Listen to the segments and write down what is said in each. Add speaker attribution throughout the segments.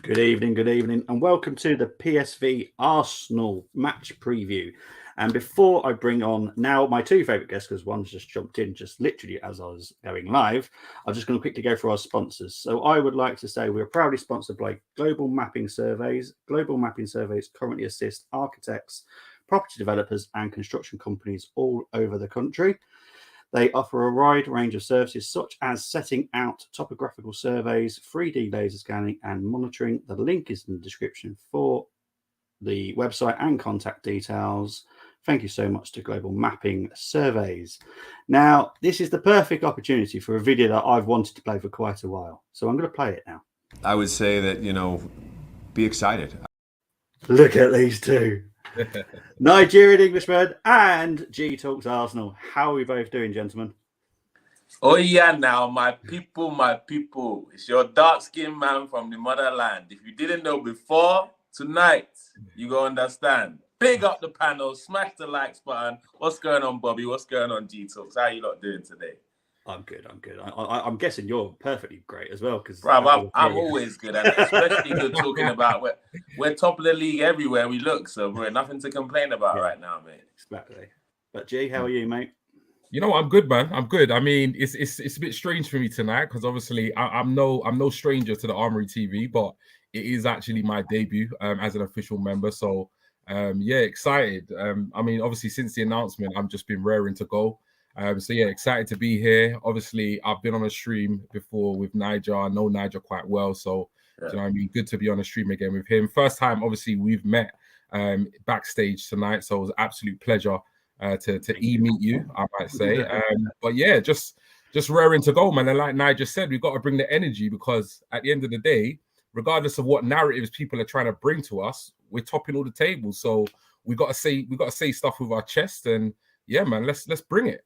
Speaker 1: Good evening, and welcome to the PSV Arsenal match preview. And before I bring on now my two favourite guests, because one's just jumped in just literally as I was going live, I'm just going to quickly go through our sponsors. So I would like to say we're proudly sponsored by Global Mapping Surveys. Global Mapping Surveys currently assist architects, property developers, and construction companies all over the country. They offer a wide range of services such as setting out topographical surveys, 3D laser scanning, and monitoring. The link is in the description for the website and contact details. Thank you so much to Global Mapping Surveys. Now, this is the perfect opportunity for a video that I've wanted to play for quite a while. So I'm going to play it now.
Speaker 2: I would say that, be excited.
Speaker 1: Look at these two. Nigerian Englishman and GTalksArsenal. How are we both doing, gentlemen?
Speaker 3: Oh yeah, now my people. It's your dark-skinned man from the motherland. If you didn't know before, tonight, you go understand. Big up the panel, smash the likes button. What's going on, Bobby? What's going on, G-Talks? How you lot doing today?
Speaker 1: I'm good. I'm guessing you're perfectly great as well. Because
Speaker 3: I'm always good, and especially good talking about we're top of the league everywhere we look, so we're nothing to complain about right now, mate.
Speaker 1: Exactly. But G, how are you, mate?
Speaker 4: I'm good, man. I'm good. I mean, it's a bit strange for me tonight because obviously I'm no stranger to the Armoury TV, but it is actually my debut as an official member. So excited. I mean, obviously since the announcement, I've just been raring to go. Excited to be here. Obviously, I've been on a stream before with Niger. I know Niger quite well, so you know what I mean. Good to be on a stream again with him. First time, obviously, we've met backstage tonight, so it was an absolute pleasure to meet you, I might say. Just raring to go, man. And like Niger said, we've got to bring the energy because at the end of the day, regardless of what narratives people are trying to bring to us, we're topping all the tables. So we got to say stuff with our chest, and yeah, man, let's bring it.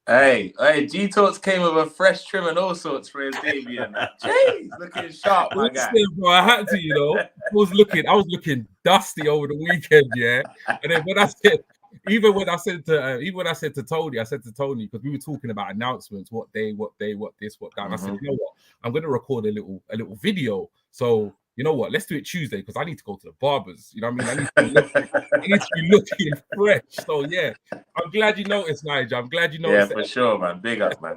Speaker 3: Hey, G-Talks came with a fresh trim and all sorts for his debut. Jeez, looking sharp, my guy.
Speaker 4: Bro, I had to, I was looking dusty over the weekend, yeah. And then when I said to Tony, because we were talking about announcements, what day, what this, what that. And I said, you know what? I'm going to record a little video. So you know what? Let's do it Tuesday because I need to go to the barbers. You know what I mean? I need to be looking fresh. So yeah, I'm glad you noticed, Nigel. I'm glad you noticed.
Speaker 3: Yeah, for sure, man. Big up, man.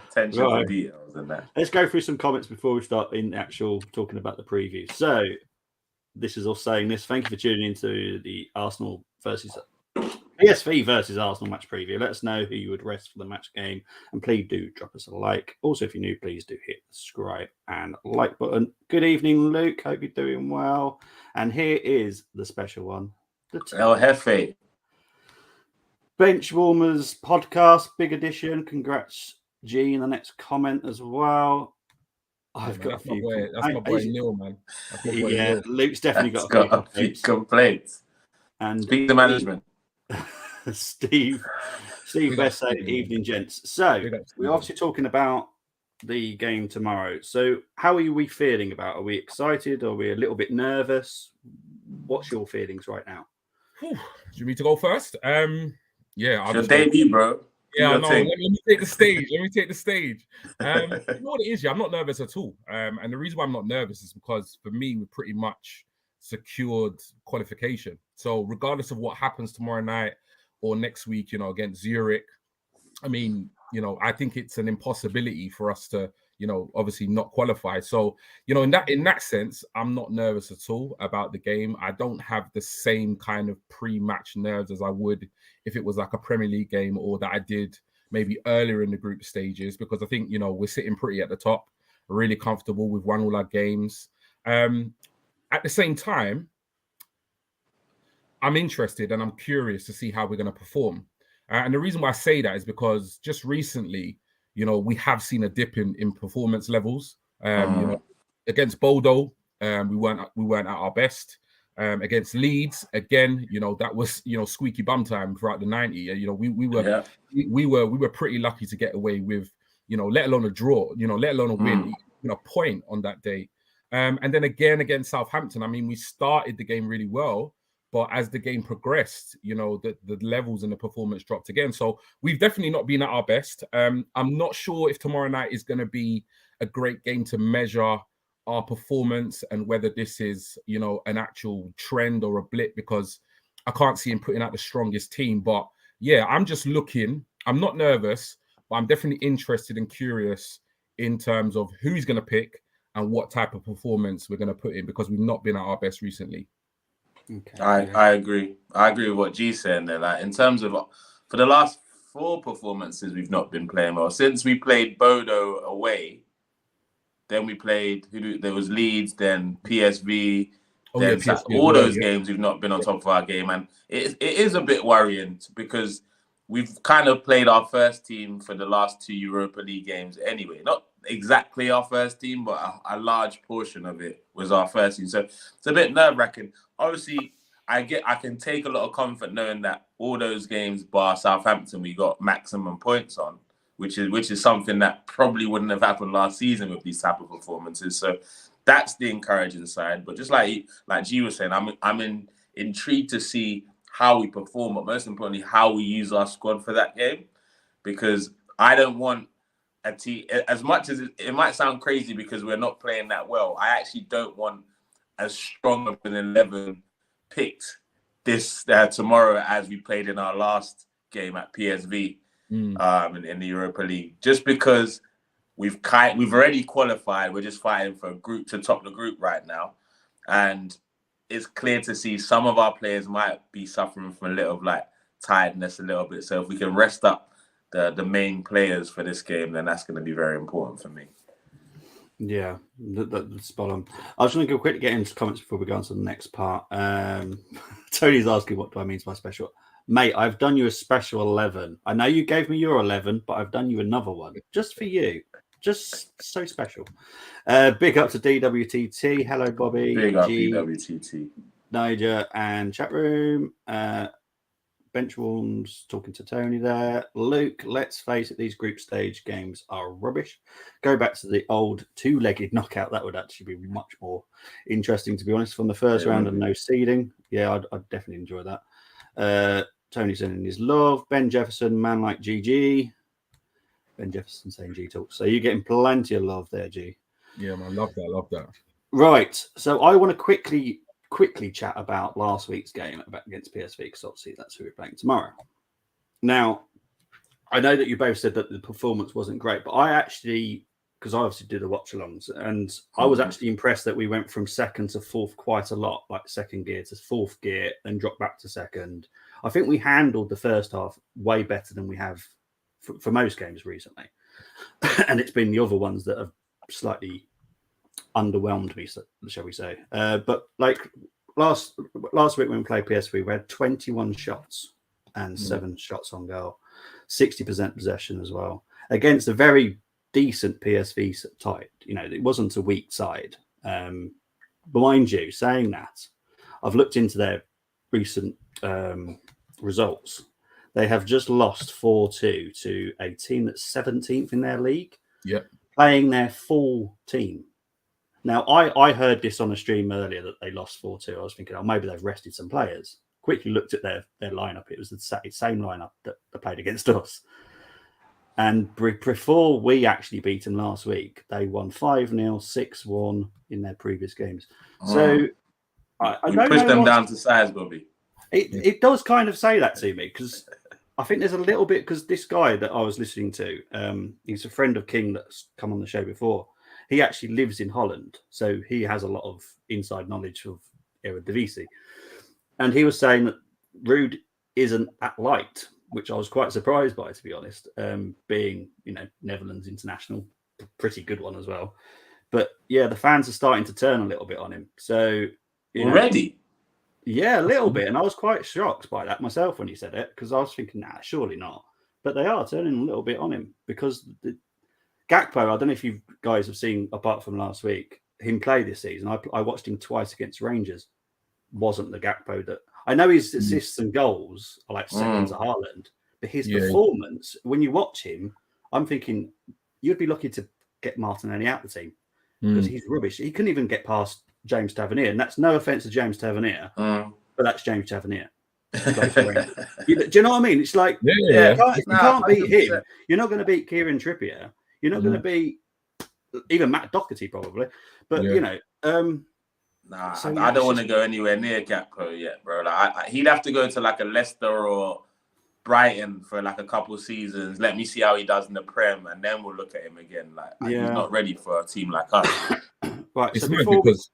Speaker 3: Attention to details and that.
Speaker 1: Let's go through some comments before we start in actual talking about the preview. So this is us saying this. Thank you for tuning into the Arsenal versus PSV versus Arsenal match preview. Let us know who you would rest for the match game, and please do drop us a like. Also, if you're new, please do hit the subscribe and like button. Good evening, Luke. Hope you're doing well. And here is the special one.
Speaker 3: El Jefe.
Speaker 1: Bench Warmers podcast, big edition. Congrats, G, in the next comment as well. I've got a few.
Speaker 4: That's my boy Neil, man.
Speaker 1: Yeah, Luke's definitely got
Speaker 3: a few complaints.
Speaker 1: And
Speaker 3: speak to management.
Speaker 1: Steve Best saying, evening, gents. So we're obviously talking about the game tomorrow. So how are we feeling about it? Are we excited? Are we a little bit nervous? What's your feelings right now?
Speaker 4: Do you need to go first?
Speaker 3: It's your debut, bro.
Speaker 4: Yeah, no, let me take the stage. You know what it is? Yeah, I'm not nervous at all. And the reason why I'm not nervous is because for me, we're pretty much secured qualification. So regardless of what happens tomorrow night or next week, against Zurich, I mean, I think it's an impossibility for us to, obviously not qualify. So, in that sense, I'm not nervous at all about the game. I don't have the same kind of pre-match nerves as I would if it was like a Premier League game or that I did maybe earlier in the group stages, because I think, we're sitting pretty at the top, really comfortable. We've won all our games. At the same time, I'm interested and I'm curious to see how we're going to perform. And the reason why I say that is because just recently, we have seen a dip in performance levels. Against Bodo, we weren't at our best. Against Leeds, again, that was squeaky bum time throughout the 90. We were pretty lucky to get away with, let alone a draw, let alone a win, a point on that day. And then again against Southampton, I mean, we started the game really well. But as the game progressed, the levels and the performance dropped again. So we've definitely not been at our best. I'm not sure if tomorrow night is going to be a great game to measure our performance and whether this is, an actual trend or a blip, because I can't see him putting out the strongest team. But yeah, I'm just looking. I'm not nervous, but I'm definitely interested and curious in terms of who he's going to pick and what type of performance we're going to put in, because we've not been at our best recently.
Speaker 1: Okay.
Speaker 3: I agree. I agree with what G's saying there. Like, in terms of, for the last 4 performances, we've not been playing well. Since we played Bodo away, then we played, there was Leeds, then PSV, then
Speaker 4: PSV
Speaker 3: all
Speaker 4: well,
Speaker 3: those games we've not been on top of our game. And it is a bit worrying, because we've kind of played our first team for the last 2 Europa League games anyway. Not exactly our first team, but a large portion of it was our first team. So it's a bit nerve-wracking. Obviously, I can take a lot of comfort knowing that all those games bar Southampton we got maximum points on, which is something that probably wouldn't have happened last season with these type of performances. So that's the encouraging side. But just like G was saying, I'm intrigued to see how we perform, but most importantly, how we use our squad for that game, because I don't want a team, as much as it might sound crazy because we're not playing that well, I actually don't want as strong of an 11 picked this tomorrow as we played in our last game at PSV in the Europa League, just because we've already qualified. We're just fighting for a group to top the group right now, and it's clear to see some of our players might be suffering from a little of tiredness a little bit. So if we can rest up the main players for this game, then that's going to be very important for me.
Speaker 1: Yeah, that's spot on. I was going to quickly get into comments before we go on to the next part. Tony's asking, what do I mean by special? Mate, I've done you a special 11. I know you gave me your 11, but I've done you another one just for you. Just so special. Big up to DWTT. Hello, Bobby.
Speaker 3: Big up DWTT.
Speaker 1: Niger and chat room. Benchwarms talking to Tony there. Luke, let's face it, these group stage games are rubbish. Go back to the old 2-legged knockout. That would actually be much more interesting, to be honest, from the first round and no seeding. Yeah, I'd definitely enjoy that. Tony sending his love. Ben Jefferson, man like GG. Ben Jefferson saying G Talk. So you're getting plenty of love there, G.
Speaker 4: Yeah, man, love that.
Speaker 1: Right. So I want to quickly chat about last week's game against PSV, because obviously that's who we're playing tomorrow. Now, I know that you both said that the performance wasn't great, but I actually, because I obviously did the watch-alongs, and I was actually impressed that we went from second to fourth quite a lot, like second gear to fourth gear, and dropped back to second. I think we handled the first half way better than we have for most games recently. And it's been the other ones that have slightly underwhelmed me, shall we say. But like last week when we played PSV, we had 21 shots and 7 shots on goal, 60% possession as well, against a very decent PSV type. It wasn't a weak side. Mind you, saying that, I've looked into their recent results. They have just lost 4-2 to a team that's 17th in their league, playing their full team. Now, I heard this on a stream earlier that they lost 4-2. I was thinking, maybe they've rested some players. Quickly looked at their lineup. It was the same lineup that they played against us. And before we actually beat them last week, they won 5-0, 6-1 in their previous games. So I don't
Speaker 3: pushed
Speaker 1: know
Speaker 3: them down to size, Bobby.
Speaker 1: It does kind of say that to me, because I think there's a little bit, because this guy that I was listening to, he's a friend of King that's come on the show before. He actually lives in Holland, so he has a lot of inside knowledge of Eredivisie. And he was saying that Ruud isn't at light, which I was quite surprised by, to be honest, being, Netherlands international, pretty good one as well. But yeah, the fans are starting to turn a little bit on him. So
Speaker 3: already?
Speaker 1: Yeah, a little bit. And I was quite shocked by that myself when he said it, because I was thinking, surely not. But they are turning a little bit on him, because Gakpo, I don't know if you guys have seen, apart from last week, him play this season. I watched him twice against Rangers. Wasn't the Gakpo that... I know his assists and goals are like second to Haaland, but his performance, when you watch him, I'm thinking you'd be lucky to get Martinelli out of the team, because he's rubbish. He couldn't even get past James Tavernier, and that's no offence to James Tavernier, but that's James Tavernier. Do you know what I mean? It's like you can't beat him. You're not going to beat Kieran Trippier. You're not going to beat even Matt Doherty probably. But
Speaker 4: Yeah.
Speaker 1: you know,
Speaker 3: Nah,
Speaker 1: so,
Speaker 3: I don't want to go anywhere near Gakpo yet, bro. Like, he'd have to go to like a Leicester or Brighton for like a couple seasons. Let me see how he does in the Prem, and then we'll look at him again. Like he's not ready for a team like us.
Speaker 1: Right.
Speaker 4: It's
Speaker 1: So
Speaker 4: mad
Speaker 1: before
Speaker 4: because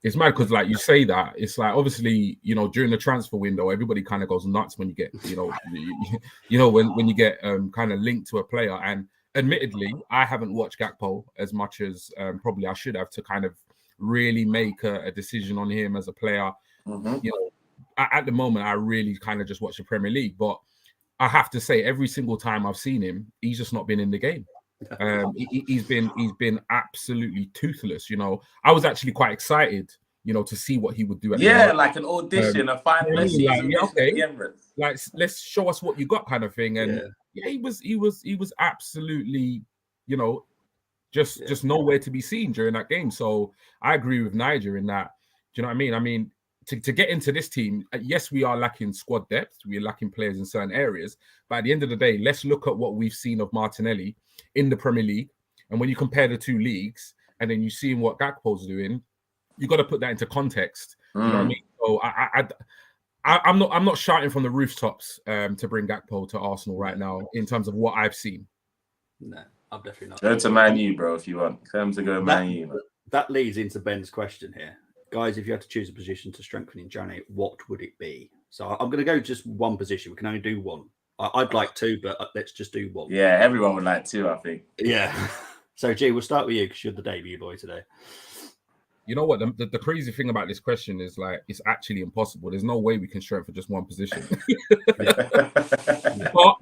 Speaker 4: it's mad because like you say that, it's like obviously, you know, during the transfer window, everybody kind of goes nuts when you get, you know, when you get kind of linked to a player. And admittedly, I haven't watched Gakpo as much as probably I should have to kind of really make a decision on him as a player.
Speaker 3: Mm-hmm.
Speaker 4: You know, at the moment, I really kind of just watch the Premier League, but I have to say, every single time I've seen him, he's just not been in the game. He's been absolutely toothless. You know, I was actually quite excited, you know, to see what he would do.
Speaker 3: Like an audition, a final season
Speaker 4: like let's show us what you got, kind of thing. And he was absolutely, you know, just nowhere to be seen during that game. So I agree with Niger in that. Do you know what I mean? I mean, to get into this team, yes, we are lacking squad depth. We're lacking players in certain areas. But at the end of the day, let's look at what we've seen of Martinelli in the Premier League. And when you compare the two leagues, and then you see what Gakpo's doing, you got to put that into context. You know what I mean? So I'm not shouting from the rooftops to bring Gakpo to Arsenal right now in terms of what I've seen.
Speaker 1: No, I'm definitely not.
Speaker 3: Go to Man U, bro, if you want. Come to go Man U.
Speaker 1: That leads into Ben's question here. Guys, if you had to choose a position to strengthen in January, what would it be? So I'm going to go just one position. We can only do one. I'd like two, but let's just do one.
Speaker 3: Yeah, everyone would like two, I think.
Speaker 1: Yeah. So, G, we'll start with you because you're the debut boy today.
Speaker 4: You know what? The crazy thing about this question is like it's actually impossible. There's no way we can strengthen just one position. but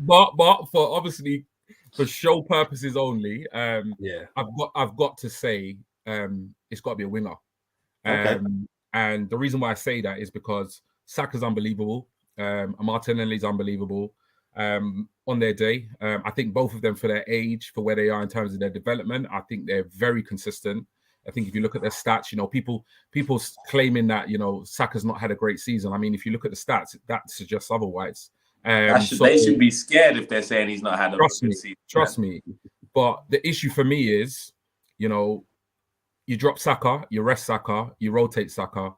Speaker 4: for obviously for show purposes only, I've got to say it's got to be a winger. And the reason why I say that is because Saka's unbelievable. Martinelli's unbelievable on their day. I think both of them, for their age, for where they are in terms of their development, I think they're very consistent. I think if you look at their stats, you know, people claiming that, you know, Saka's not had a great season. I mean, if you look at the stats, that suggests otherwise.
Speaker 3: They should be scared if they're saying he's not had a good season.
Speaker 4: Trust me. But the issue for me is, you know, you drop Saka, you rest Saka, you rotate Saka.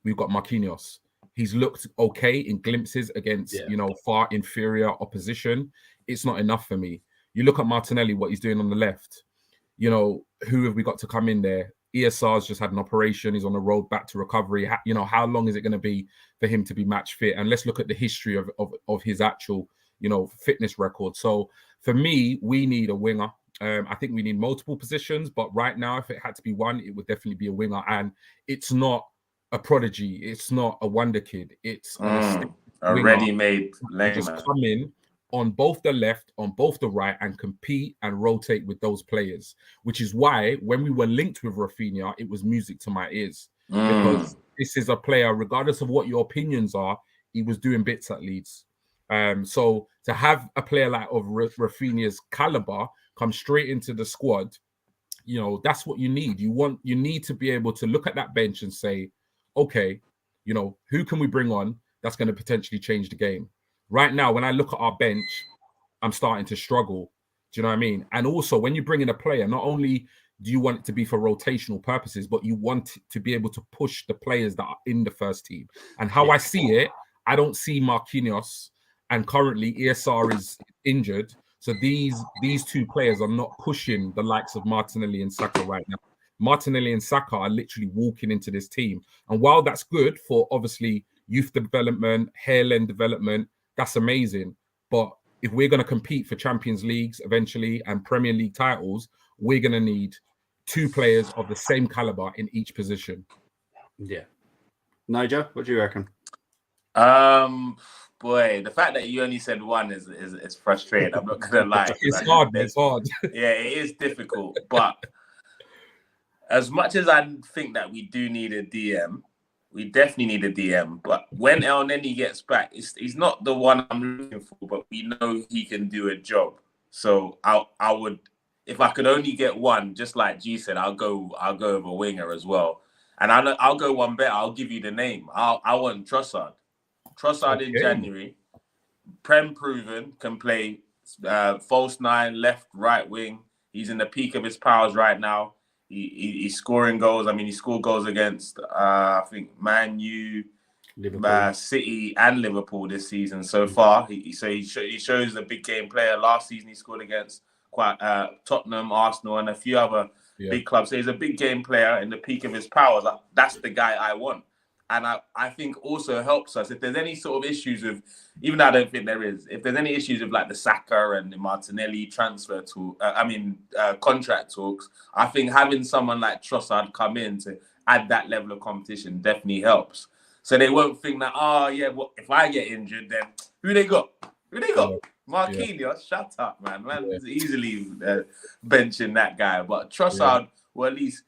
Speaker 4: We've got Marquinhos. He's looked okay in glimpses against, you know, far inferior opposition. It's not enough for me. You look at Martinelli, what he's doing on the left. You know, who have we got to come in there? ESR's just had an operation. He's on the road back to recovery. You know, how long is it going to be for him to be match fit? And let's look at the history of his actual, you know, fitness record. So for me, we need a winger. I think we need multiple positions, but right now, if it had to be one, it would definitely be a winger. And it's not a prodigy. It's not a wonder kid. It's
Speaker 3: a ready-made layman.
Speaker 4: Just come in on both the left, on both the right, and compete and rotate with those players. Which is why when we were linked with Rafinha, it was music to my ears. Because this is a player, regardless of what your opinions are, he was doing bits at Leeds. So to have a player like of Rafinha's caliber come straight into the squad, you know, that's what you need. You need to be able to look at that bench and say, okay, you know, who can we bring on that's going to potentially change the game? Right now, when I look at our bench, I'm starting to struggle. Do you know what I mean? And also, when you bring in a player, not only do you want it to be for rotational purposes, but you want to be able to push the players that are in the first team. And how I see it, I don't see Marquinhos, and currently ESR is injured. So these two players are not pushing the likes of Martinelli and Saka right now. Martinelli and Saka are literally walking into this team. And while that's good for obviously youth development, hairline development, that's amazing. But if we're going to compete for Champions Leagues eventually and Premier League titles, we're going to need two players of the same caliber in each position.
Speaker 1: Yeah. Nigel, what do you reckon?
Speaker 3: Boy, the fact that you only said one is frustrating. I'm not gonna lie.
Speaker 4: It's hard. It's hard.
Speaker 3: Yeah, it is difficult. But as much as I think that we do need a DM, we definitely need a DM. But when El Neni gets back, he's not the one I'm looking for. But we know he can do a job. So I would, if I could only get one, just like G said, I'll go with a winger as well. And I'll go one better. I'll give you the name. I want Trossard. Trossard in January, Prem proven, can play false nine, left, right wing. He's in the peak of his powers right now. He's scoring goals. I mean, he scored goals against, I think, Man U, City and Liverpool this season so far. He shows a big game player. Last season, he scored against Tottenham, Arsenal, and a few other big clubs. So he's a big game player in the peak of his powers. That's the guy I want. And I think also helps us if there's any sort of issues with, even though I don't think there is, if there's any issues with like the Saka and the Martinelli contract talks, I think having someone like Trossard come in to add that level of competition definitely helps. So they won't think that, if I get injured, then who they got? Marquinhos, shut up, man. Man's easily benching that guy. But Trossard, or at least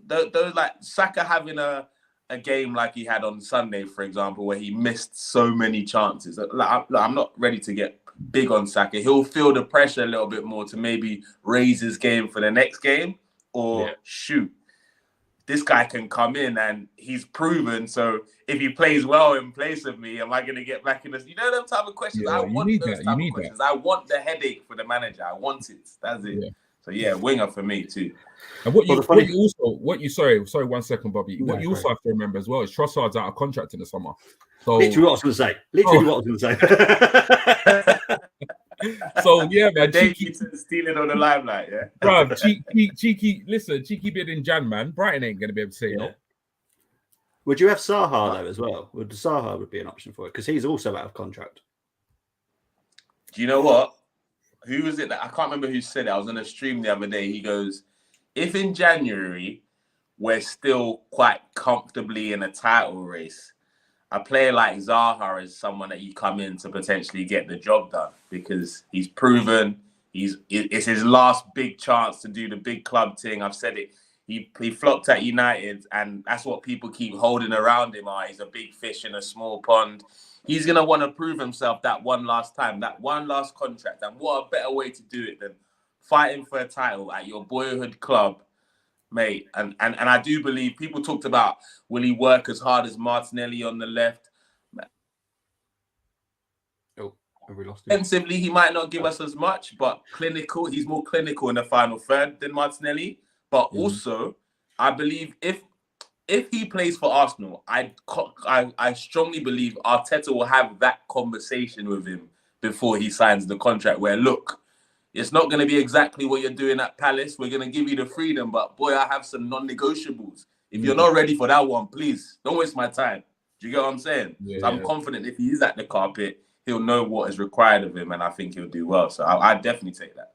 Speaker 3: those like Saka having a game like he had on Sunday, for example, where he missed so many chances. I'm not ready to get big on Saka. He'll feel the pressure a little bit more to maybe raise his game for the next game or shoot. This guy can come in and he's proven. So if he plays well in place of me, am I going to get back in this? You know, them type of questions. I want those type of questions. I want the headache for the manager. I want it. That's it. Yeah. So winger for me too.
Speaker 4: And sorry, 1 second, Bobby. What you also have to remember as well is Trossard's out of contract in the summer. So
Speaker 1: literally what I was going to say.
Speaker 4: So man,
Speaker 3: cheeky stealing on the limelight,
Speaker 4: bro. Cheeky bid in Jan, man. Brighton ain't gonna be able to say no.
Speaker 1: Would you have Zaha though as well? Would be an option for it because he's also out of contract?
Speaker 3: Do you know what? Who was it that I can't remember who said it? I was on a stream the other day. He goes, if in January we're still quite comfortably in a title race, a player like Zaha is someone that you come in to potentially get the job done because he's proven it's his last big chance to do the big club thing. I've said it. He flopped at United, and that's what people keep holding around him. He's a big fish in a small pond. He's going to want to prove himself that one last time, that one last contract. And what a better way to do it than fighting for a title at your boyhood club, mate. And I do believe people talked about, will he work as hard as Martinelli on the left?
Speaker 1: Oh, have we lost him?
Speaker 3: Defensively, he might not give us as much, but clinical. He's more clinical in the final third than Martinelli. But also, I believe if he plays for Arsenal, I strongly believe Arteta will have that conversation with him before he signs the contract where, look, it's not going to be exactly what you're doing at Palace. We're going to give you the freedom, but boy, I have some non-negotiables. If you're not ready for that one, please don't waste my time. Do you get what I'm saying? So I'm confident if he is at the carpet, he'll know what is required of him, and I think he'll do well. So I definitely take that.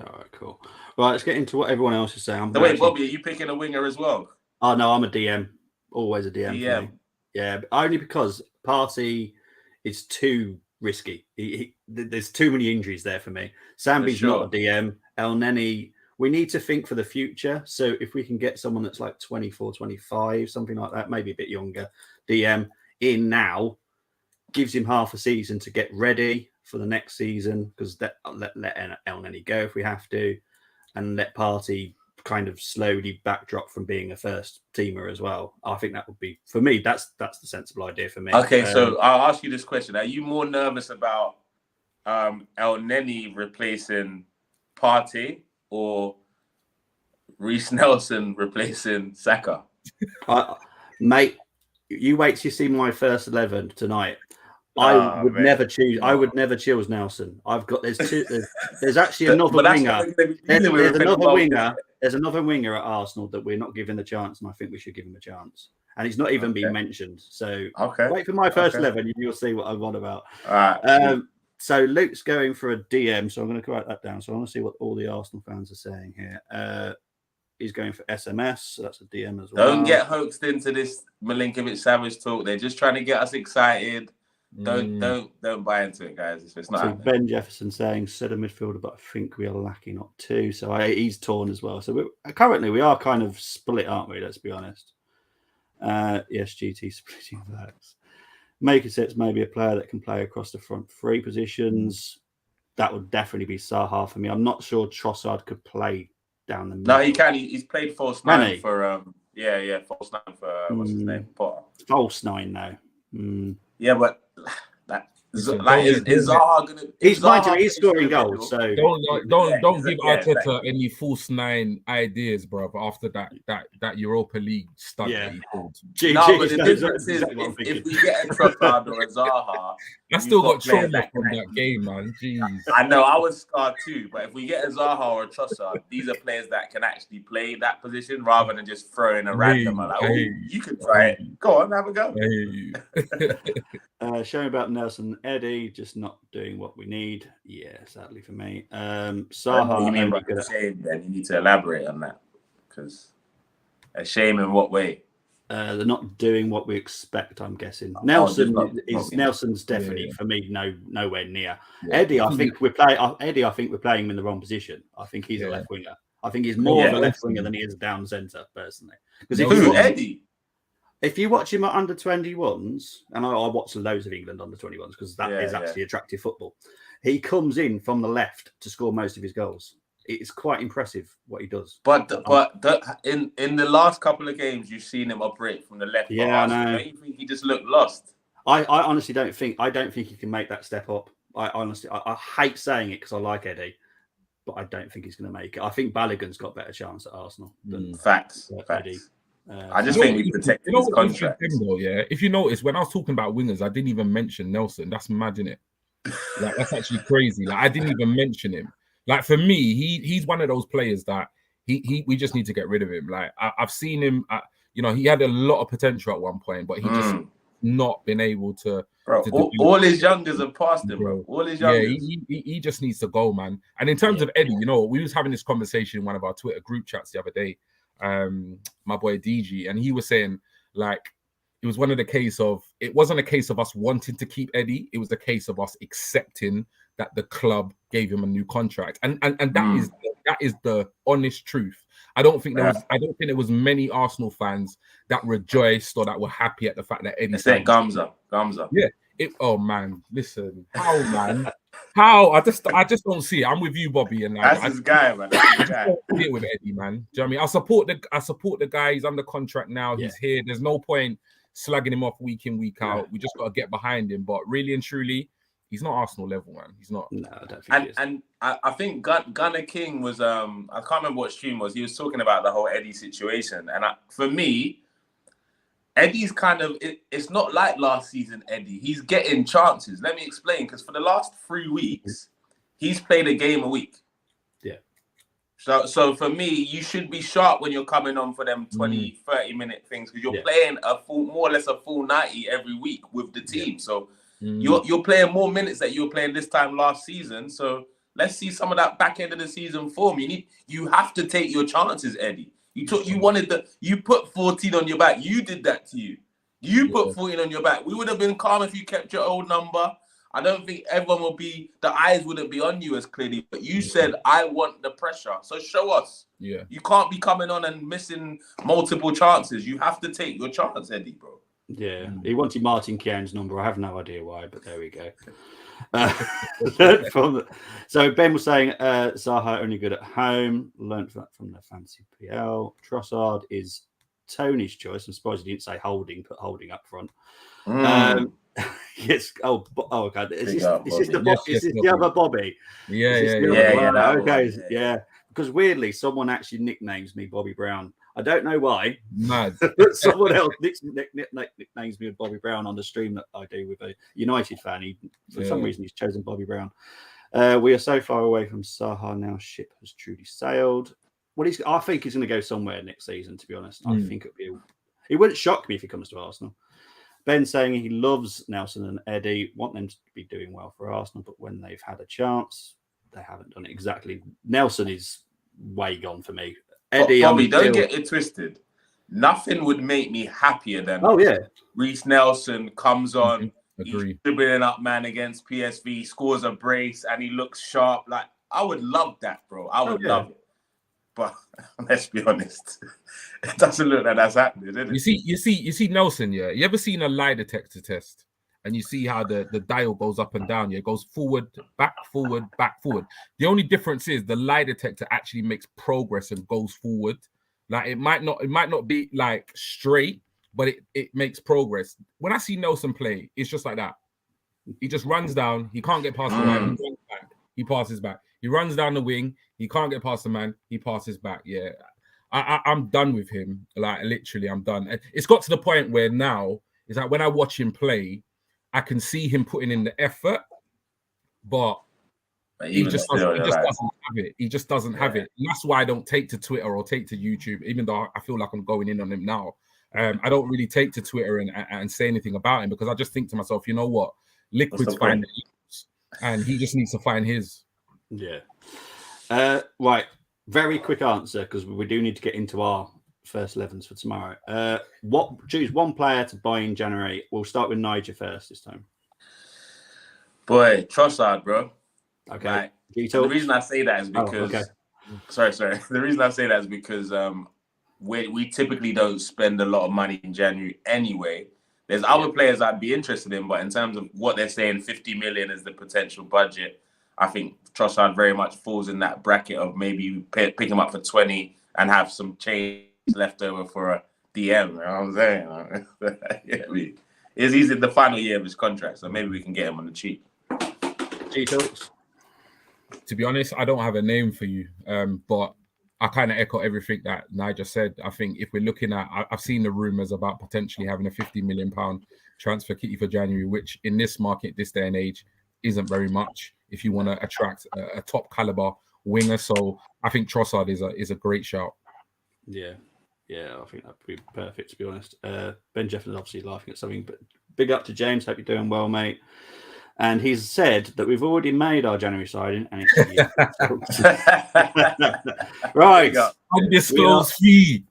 Speaker 1: All right, cool. Right, let's get into what everyone else is saying.
Speaker 3: Wait, Bobby, are you picking a winger as well?
Speaker 1: Oh, no, I'm a DM. Always a DM. For me. Yeah, only because Partey is too risky. There's too many injuries there for me. Sambi's not a DM. El Neni, we need to think for the future. So if we can get someone that's like 24, 25, something like that, maybe a bit younger, DM in now, gives him half a season to get ready for the next season, because let El Neni go if we have to, and let Partey kind of slowly backdrop from being a first teamer as well. I think that would be, for me, that's the sensible idea for me.
Speaker 3: Okay, so I'll ask you this question. Are you more nervous about El Neni replacing Partey or Reece Nelson replacing Saka?
Speaker 1: Mate, you wait till you see my first 11 tonight. I would never choose. I would never choose Nelson. There's actually another winger. There's another winger. There's another winger at Arsenal that we're not giving the chance, and I think we should give him a chance. And he's not even been mentioned. So wait for my first 11, and you'll see what I'm on about.
Speaker 3: All right.
Speaker 1: So Luke's going for a DM, so I'm going to write that down. So I want to see what all the Arsenal fans are saying here. He's going for SMS, so that's a DM as well.
Speaker 3: Don't get hoaxed into this Milinkovic-Savage talk. They're just trying to get us excited. Don't buy into it, guys. It's not happening.
Speaker 1: Ben Jefferson saying said a midfielder, but I think we are lacking not two. So he's torn as well. So currently we are kind of split, aren't we? Let's be honest. Yes, GT splitting backs. Make it sets maybe a player that can play across the front three positions. That would definitely be Zaha for me. I'm not sure Trossard could play down the middle.
Speaker 3: No, he can. He's played false nine for false nine for what's his name? Potter.
Speaker 1: False nine now.
Speaker 3: Yeah, but Like, is Zaha gonna?
Speaker 1: He's scoring goals, so
Speaker 4: don't give Arteta
Speaker 3: exactly.
Speaker 4: any false nine ideas, bro. After that Europa League stunt that he pulled.
Speaker 3: No, but the difference is if we get a Trossard or a Zaha,
Speaker 4: I still got trauma from that game, man. Jeez.
Speaker 3: I know, I was scarred too, but if we get a Zaha or a Trossard, these are players that can actually play that position rather than just throwing a random. You can try it. Go on, have a go.
Speaker 1: Showing about Nelson and Eddie just not doing what we need. Yeah, sadly for me. Zaha.
Speaker 3: You mean by a shame? Then you need to elaborate on that, because a shame in what way?
Speaker 1: They're not doing what we expect. I'm guessing Nelson's definitely for me nowhere near. Yeah. Eddie, I think we're playing him in the wrong position. I think he's a left winger. I think he's more of a left winger than he is a down centre, personally. Because
Speaker 3: Eddie.
Speaker 1: If you watch him at under 21s, and I watch loads of England under 21s because that is actually attractive football, he comes in from the left to score most of his goals. It's quite impressive what he does.
Speaker 3: But in the last couple of games, you've seen him operate from the left.
Speaker 1: Yeah, I know.
Speaker 3: Don't you think he just looked lost?
Speaker 1: I honestly don't think he can make that step up. I hate saying it because I like Eddie, but I don't think he's going to make it. I think Balogun's got a better chance at Arsenal than
Speaker 3: Facts.
Speaker 1: Eddie.
Speaker 3: I just think we protected his contract.
Speaker 4: If you notice, when I was talking about wingers, I didn't even mention Nelson. That's mad, innit? Like, that's actually crazy. Like, I didn't even mention him. Like, for me, he's one of those players that we just need to get rid of him. Like, I've seen him. He had a lot of potential at one point, but he just not been able to.
Speaker 3: Bro, all his youngers have passed him, bro. All his youngers.
Speaker 4: Yeah, he just needs to go, man. And in terms of Eddie, we was having this conversation in one of our Twitter group chats the other day. My boy DG, and he was saying, like, it wasn't a case of us wanting to keep Eddie. It was a case of us accepting that the club gave him a new contract, and that is the honest truth. I don't think there was many Arsenal fans that rejoiced or that were happy at the fact that Eddie
Speaker 3: said Gamza.
Speaker 4: Yeah. Oh man, listen, how I just don't see it. I'm with you, Bobby, and
Speaker 3: that's his guy, man. That's his guy.
Speaker 4: Here with Eddie, man. Do you know what I mean? I support the guy. He's under contract now. He's here. There's no point slagging him off week in, week out. We just got to get behind him. But really and truly, he's not Arsenal level, man. He's not.
Speaker 1: No, I don't think he is.
Speaker 3: And I think Gunnar King was I can't remember what stream was. He was talking about the whole Eddie situation, and for me, Eddie's kind of it's not like last season. Eddie, he's getting chances. Let me explain, because for the last 3 weeks, he's played a game a week.
Speaker 1: Yeah.
Speaker 3: So for me, you should be sharp when you're coming on for them 20, 30-minute things, because you're playing more or less a full 90 every week with the team. So you're playing more minutes that you were playing this time last season. So let's see some of that back end of the season form. You have to take your chances, Eddie. You put 14 on your back. You did that to you. You put 14 on your back. We would have been calm if you kept your old number. I don't think everyone the eyes wouldn't be on you as clearly, but you said, I want the pressure. So show us.
Speaker 4: Yeah. You
Speaker 3: can't be coming on and missing multiple chances. You have to take your chance, Eddie, bro.
Speaker 1: Yeah. He wanted Martin Keown's number. I have no idea why, but there we go. So Ben was saying Zaha only good at home. Learned that from the fancy PL. Trossard is Tony's choice. I'm surprised he didn't say Holding, put Holding up front. Yes. Oh God. Is this the other Bobby?
Speaker 4: Yeah.
Speaker 1: Okay. Yeah. Because weirdly, someone actually nicknames me Bobby Brown. I don't know why.
Speaker 4: Mad.
Speaker 1: Someone else nicknames me Bobby Brown on the stream that I do with a United fan. For some reason, he's chosen Bobby Brown. We are so far away from Zaha now. Ship has truly sailed. I think he's going to go somewhere next season, to be honest. I think it wouldn't shock me if he comes to Arsenal. Ben saying he loves Nelson and Eddie, want them to be doing well for Arsenal, but when they've had a chance, they haven't done it exactly. Nelson is way gone for me. Eddie,
Speaker 3: Bobby, don't get it twisted. Nothing would make me happier than Reece Nelson comes on, he's dribbling up man against PSV, scores a brace, and he looks sharp. Like, I would love that, bro. I would love it. But let's be honest, it doesn't look like that's happening, does it?
Speaker 4: You see Nelson, yeah. You ever seen a lie detector test? And you see how the dial goes up and down. Yeah, it goes forward, back, forward, back, forward. The only difference is the lie detector actually makes progress and goes forward. Like it might not be like straight, but it makes progress. When I see Nelson play, it's just like that. He just runs down. He can't get past the man. He runs back. He passes back. He runs down the wing. He can't get past the man. He passes back. Yeah, I'm done with him. Like, literally, I'm done. It's got to the point where now, it's like when I watch him play, I can see him putting in the effort, but he just doesn't have it. He just doesn't have it. And that's why I don't take to Twitter or take to YouTube, even though I feel like I'm going in on him now. I don't really take to Twitter and say anything about him because I just think to myself, you know what? Liquid's fine, and he just needs to find his.
Speaker 1: Yeah. Right. Very quick answer because we do need to get into our first 11s for tomorrow. Choose one player to buy in January. We'll start with Niger first this time.
Speaker 3: Boy, Trossard, bro.
Speaker 1: Okay.
Speaker 3: Like, the reason I say that is because sorry. The reason I say that is because we typically don't spend a lot of money in January anyway. There's other players I'd be interested in, but in terms of what they're saying, 50 million is the potential budget. I think Trossard very much falls in that bracket of maybe pick him up for 20 and have some change left over for a DM. You know what I'm saying? He's in the final year of his contract, so maybe we can get him on the cheap.
Speaker 1: GTalks.
Speaker 4: To be honest, I don't have a name for you, but I kind of echo everything that Niger said. I think if we're looking at, I've seen the rumors about potentially having a £50 million transfer kitty for January, which in this market, this day and age, isn't very much if you want to attract a top caliber winger. So I think Trossard is a great shout.
Speaker 1: Yeah, I think that'd be perfect, to be honest. Ben Jeffers obviously laughing at something, but big up to James. Hope you're doing well, mate. And he's said that we've already made our January signing, and it's right.
Speaker 4: Undisclosed fee.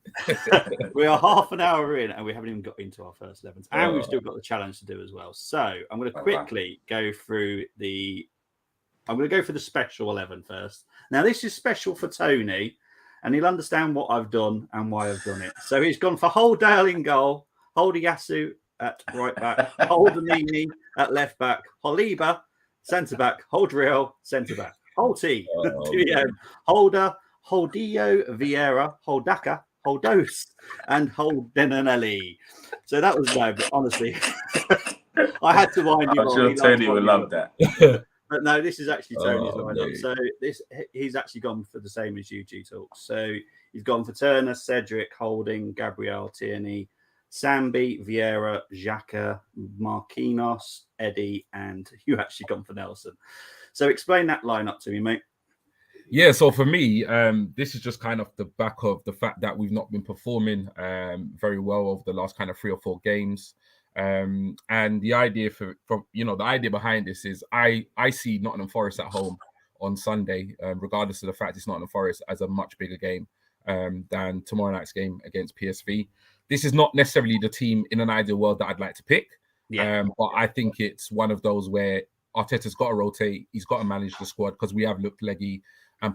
Speaker 1: We are half an hour in, and we haven't even got into our first 11s, and we've still got the challenge to do as well. So I'm going to quickly go through the. I'm going to go for the special 11 first. Now this is special for Tony, and he'll understand what I've done and why I've done it. So he's gone for Holdale in goal, Holdiyasu at right back, Holdenini at left back, Holiba centre back, Holdreal centre back, Holty, Holder, Holdillo, Vieira, Holdaka, Holdos, and Holdenanelli. So that was no, but honestly, I had to wind him
Speaker 3: I'm sure Tony would love that.
Speaker 1: But no, this is actually Tony's lineup. So he's actually gone for the same as you, GTalks. So he's gone for Turner, Cedric, Holding, Gabriel, Tierney, Sambi, Vieira, Xhaka, Marquinhos, Eddie, and you actually gone for Nelson. So explain that lineup to me, mate.
Speaker 4: Yeah, so for me, this is just kind of the back of the fact that we've not been performing very well over the last kind of 3 or 4 games. And the idea the idea behind this is I see Nottingham Forest at home on Sunday, regardless of the fact it's Nottingham Forest, as a much bigger game than tomorrow night's game against PSV. This is not necessarily the team in an ideal world that I'd like to pick, but I think it's one of those where Arteta's got to rotate, he's got to manage the squad because we have looked leggy and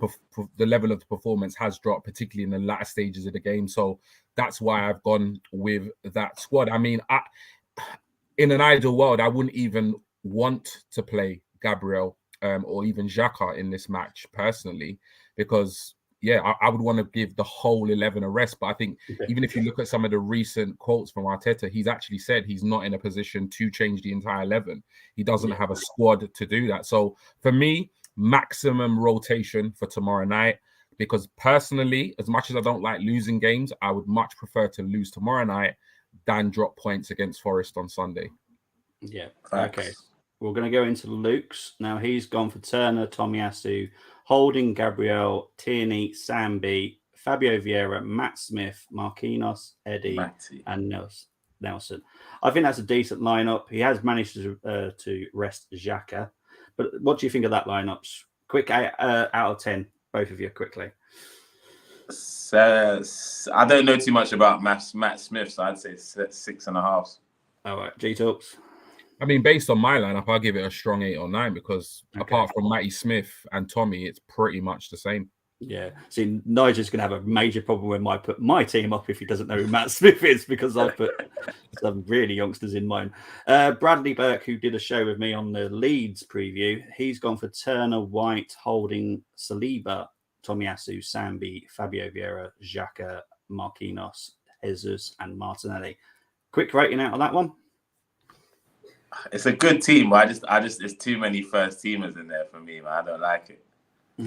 Speaker 4: the level of the performance has dropped, particularly in the latter stages of the game. So that's why I've gone with that squad. I mean, in an ideal world, I wouldn't even want to play Gabriel or even Xhaka in this match personally, because I would want to give the whole 11 a rest. But I think even if you look at some of the recent quotes from Arteta, he's actually said he's not in a position to change the entire 11. He doesn't have a squad to do that. So for me, maximum rotation for tomorrow night, because personally, as much as I don't like losing games, I would much prefer to lose tomorrow night than drop points against Forest on Sunday.
Speaker 1: Yeah. Okay. We're going to go into Luke's. Now he's gone for Turner, Tomiyasu, Holding, Gabriel, Tierney, Sambi, Fabio Vieira, Matt Smith, Marquinhos, Eddie, and Nelson. I think that's a decent lineup. He has managed to rest Xhaka. But what do you think of that lineup? Quick out of 10, both of you, quickly.
Speaker 3: I don't know too much about Matt Smith, so I'd say 6.5.
Speaker 1: All right, GTalks.
Speaker 4: I mean, based on my lineup, I'll give it a strong 8 or 9 because apart from Matty Smith and Tommy, it's pretty much the same.
Speaker 1: Yeah. See, Nigel's going to have a major problem when I put my team up if he doesn't know who Matt Smith is, because I've put some really youngsters in mine. Bradley Burke, who did a show with me on the Leeds preview, he's gone for Turner, White, Holding, Saliba, Tomiyasu, Sambi, Fabio Vieira, Xhaka, Marquinhos, Jesus, and Martinelli. Quick rating out of that one.
Speaker 3: It's a good team, but I just, it's too many first teamers in there for me, man. I don't like it.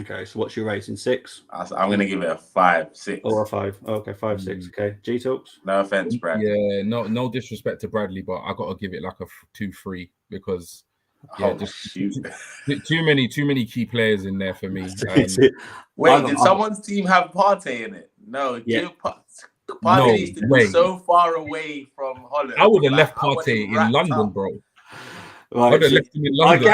Speaker 1: Okay, so what's your rating? 6?
Speaker 3: I'm gonna give it a 5, 6.
Speaker 1: Or a 5? Oh, okay, 5, 6. Okay, G-Talks?
Speaker 3: No offense, Brad.
Speaker 4: Yeah, no disrespect to Bradley, but I gotta give it like a 2-3 because too many key players in there for me.
Speaker 3: Wait, did someone's team have Partey in it? No,
Speaker 1: Yeah.
Speaker 3: Partey needs to be so far away from Holland.
Speaker 4: I would have left Partey in London, bro.
Speaker 1: Right, so
Speaker 4: left him in London.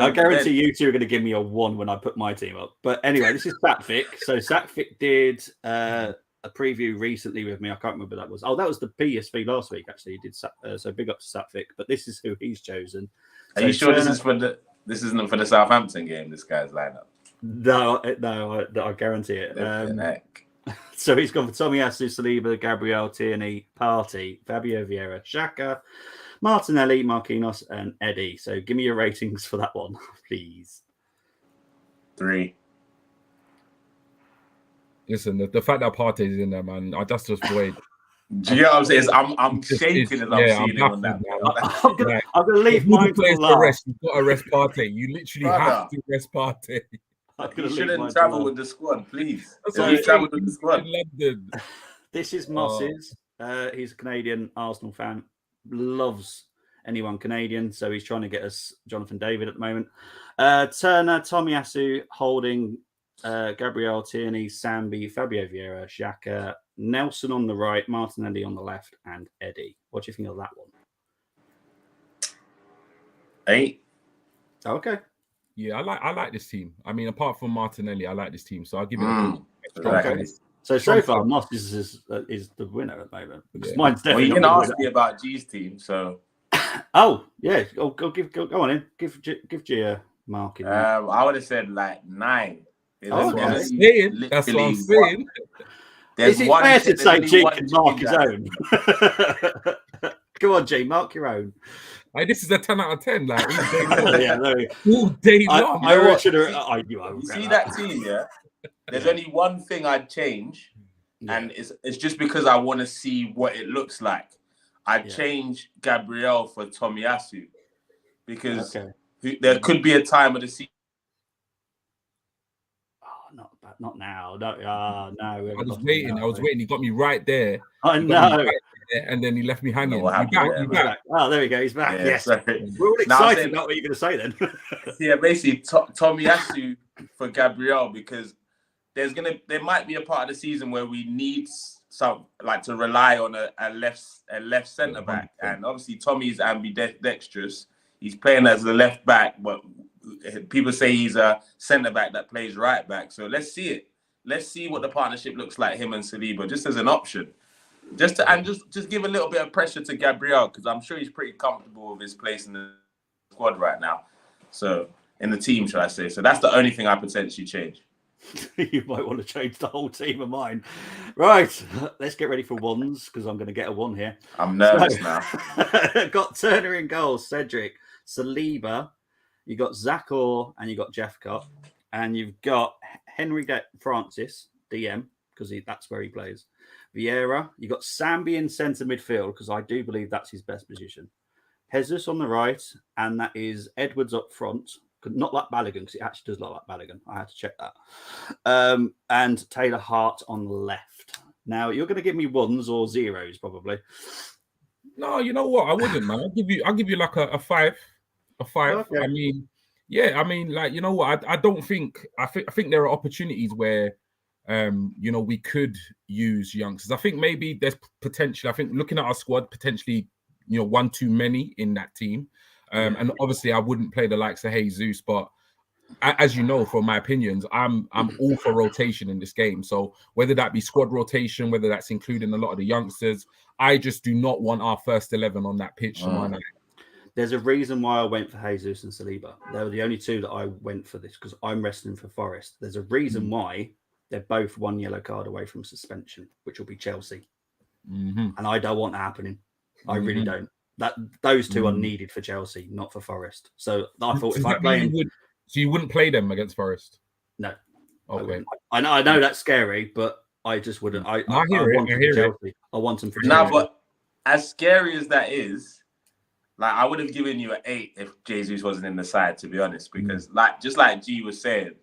Speaker 1: I guarantee you two are going to give me a 1 when I put my team up. But anyway, this is Satvic. So Satvic did a preview recently with me. I can't remember what that was. Oh, that was the PSV last week. Actually, he did. So big up to Satvic. But this is who he's chosen.
Speaker 3: Are you sure this isn't for the Southampton game? This guy's lineup.
Speaker 1: No, I guarantee it. So he's gone for Tomiyasu, Saliba, Gabriel, Tierney, Partey, Fabio Vieira, Xhaka, Martinelli, Marquinhos, and Eddie. So give me your ratings for that one, please.
Speaker 3: 3.
Speaker 4: Listen, the fact that Partey's in there, man, I just void.
Speaker 3: Do you get what I'm saying? I'm shaking as I'm seeing him on that.
Speaker 1: I'm gonna leave mine to last.
Speaker 4: Rest. You've got to rest Partey. You literally have to rest Partey.
Speaker 3: You shouldn't travel with the squad, please.
Speaker 1: Travel
Speaker 3: with the squad.
Speaker 4: London.
Speaker 1: This is Moss's. He's a Canadian Arsenal fan. Loves anyone Canadian, so he's trying to get us Jonathan David at the moment. Turner, Tomiyasu, Holding, Gabriel, Tierney, Sambi, Fabio Vieira, Xhaka, Nelson on the right, Martinelli on the left, and Eddie. What do you think of that one?
Speaker 3: 8.
Speaker 1: Okay.
Speaker 4: Yeah, I like this team. I mean, apart from Martinelli, I like this team, so I'll give it a strong.
Speaker 1: Okay. So far, Moss is the winner at the moment. Because mine's definitely.
Speaker 3: Well, you can ask me about G's team, so.
Speaker 1: Oh yeah, go on in. Give G a mark in.
Speaker 3: I would have said like 9.
Speaker 4: That's what I'm saying.
Speaker 1: Is it fair to say G can mark his own? Come on, G, mark your own.
Speaker 4: Hey, this is a 10 out of 10. Like
Speaker 1: all
Speaker 4: day long.
Speaker 1: I watched it.
Speaker 3: You see that team, yeah? There's only one thing I'd change, and it's just because I want to see what it looks like. I'd change Gabriel for Tomiyasu because there could be a time of the season.
Speaker 1: Oh, not now. No.
Speaker 4: I was waiting. He got me right there.
Speaker 1: I know.
Speaker 4: And then he left me hanging.
Speaker 1: You back. Oh, there we go. He's back. Yes. We're all excited about what you're going to say then.
Speaker 3: Yeah, basically Tomiyasu for Gabriel because there might be a part of the season where we need some to rely on a left centre back, and obviously Tommy's ambidextrous. He's playing as the left back, but people say he's a centre back that plays right back. So let's see it. Let's see what the partnership looks like, him and Saliba, just as an option. Just give a little bit of pressure to Gabriel because I'm sure he's pretty comfortable with his place in the squad right now. So in the team, should I say? So that's the only thing I potentially change.
Speaker 1: You might want to change the whole team of mine. Right, let's get ready for ones because I'm going to get a 1 here.
Speaker 3: I'm nervous now.
Speaker 1: Got Turner in goal, Cedric, Saliba. You got Zakor and you got Jeffcott, and you've got Henry Francis DM because that's where he plays. Vieira, you got Sambi in centre midfield because I do believe that's his best position. Jesus on the right, and that is Edwards up front. Not like Balogun because it actually does look like Balogun. I had to check that. And Taylor Hart on the left. Now you're going to give me 1s or 0s probably.
Speaker 4: No, you know what? I wouldn't, man. I'll give you like a 5. A 5. Okay. I mean, you know what? I don't think. I think there are opportunities where, we could use youngsters. I think maybe there's potential. I think looking at our squad, potentially, 1 too many in that team. And obviously, I wouldn't play the likes of Jesus, but as you know, from my opinions, I'm all for rotation in this game. So whether that be squad rotation, whether that's including a lot of the youngsters, I just do not want our first 11 on that pitch tomorrow night.
Speaker 1: There's a reason why I went for Jesus and Saliba. They were the only 2 that I went for this because I'm wrestling for Forest. There's a reason why they're both 1 yellow card away from suspension, which will be Chelsea. And I don't want that happening. I really don't. Those 2 are needed for Chelsea, not for Forest. So I thought if I play
Speaker 4: so you wouldn't play them against Forest?
Speaker 1: No.
Speaker 4: Okay.
Speaker 1: I know that's scary, but I just wouldn't. I want them for Chelsea. I want them for Chelsea.
Speaker 3: No, but as scary as that is, Like, I would have given you an 8 if Jesus wasn't in the side, to be honest, because just like G was saying,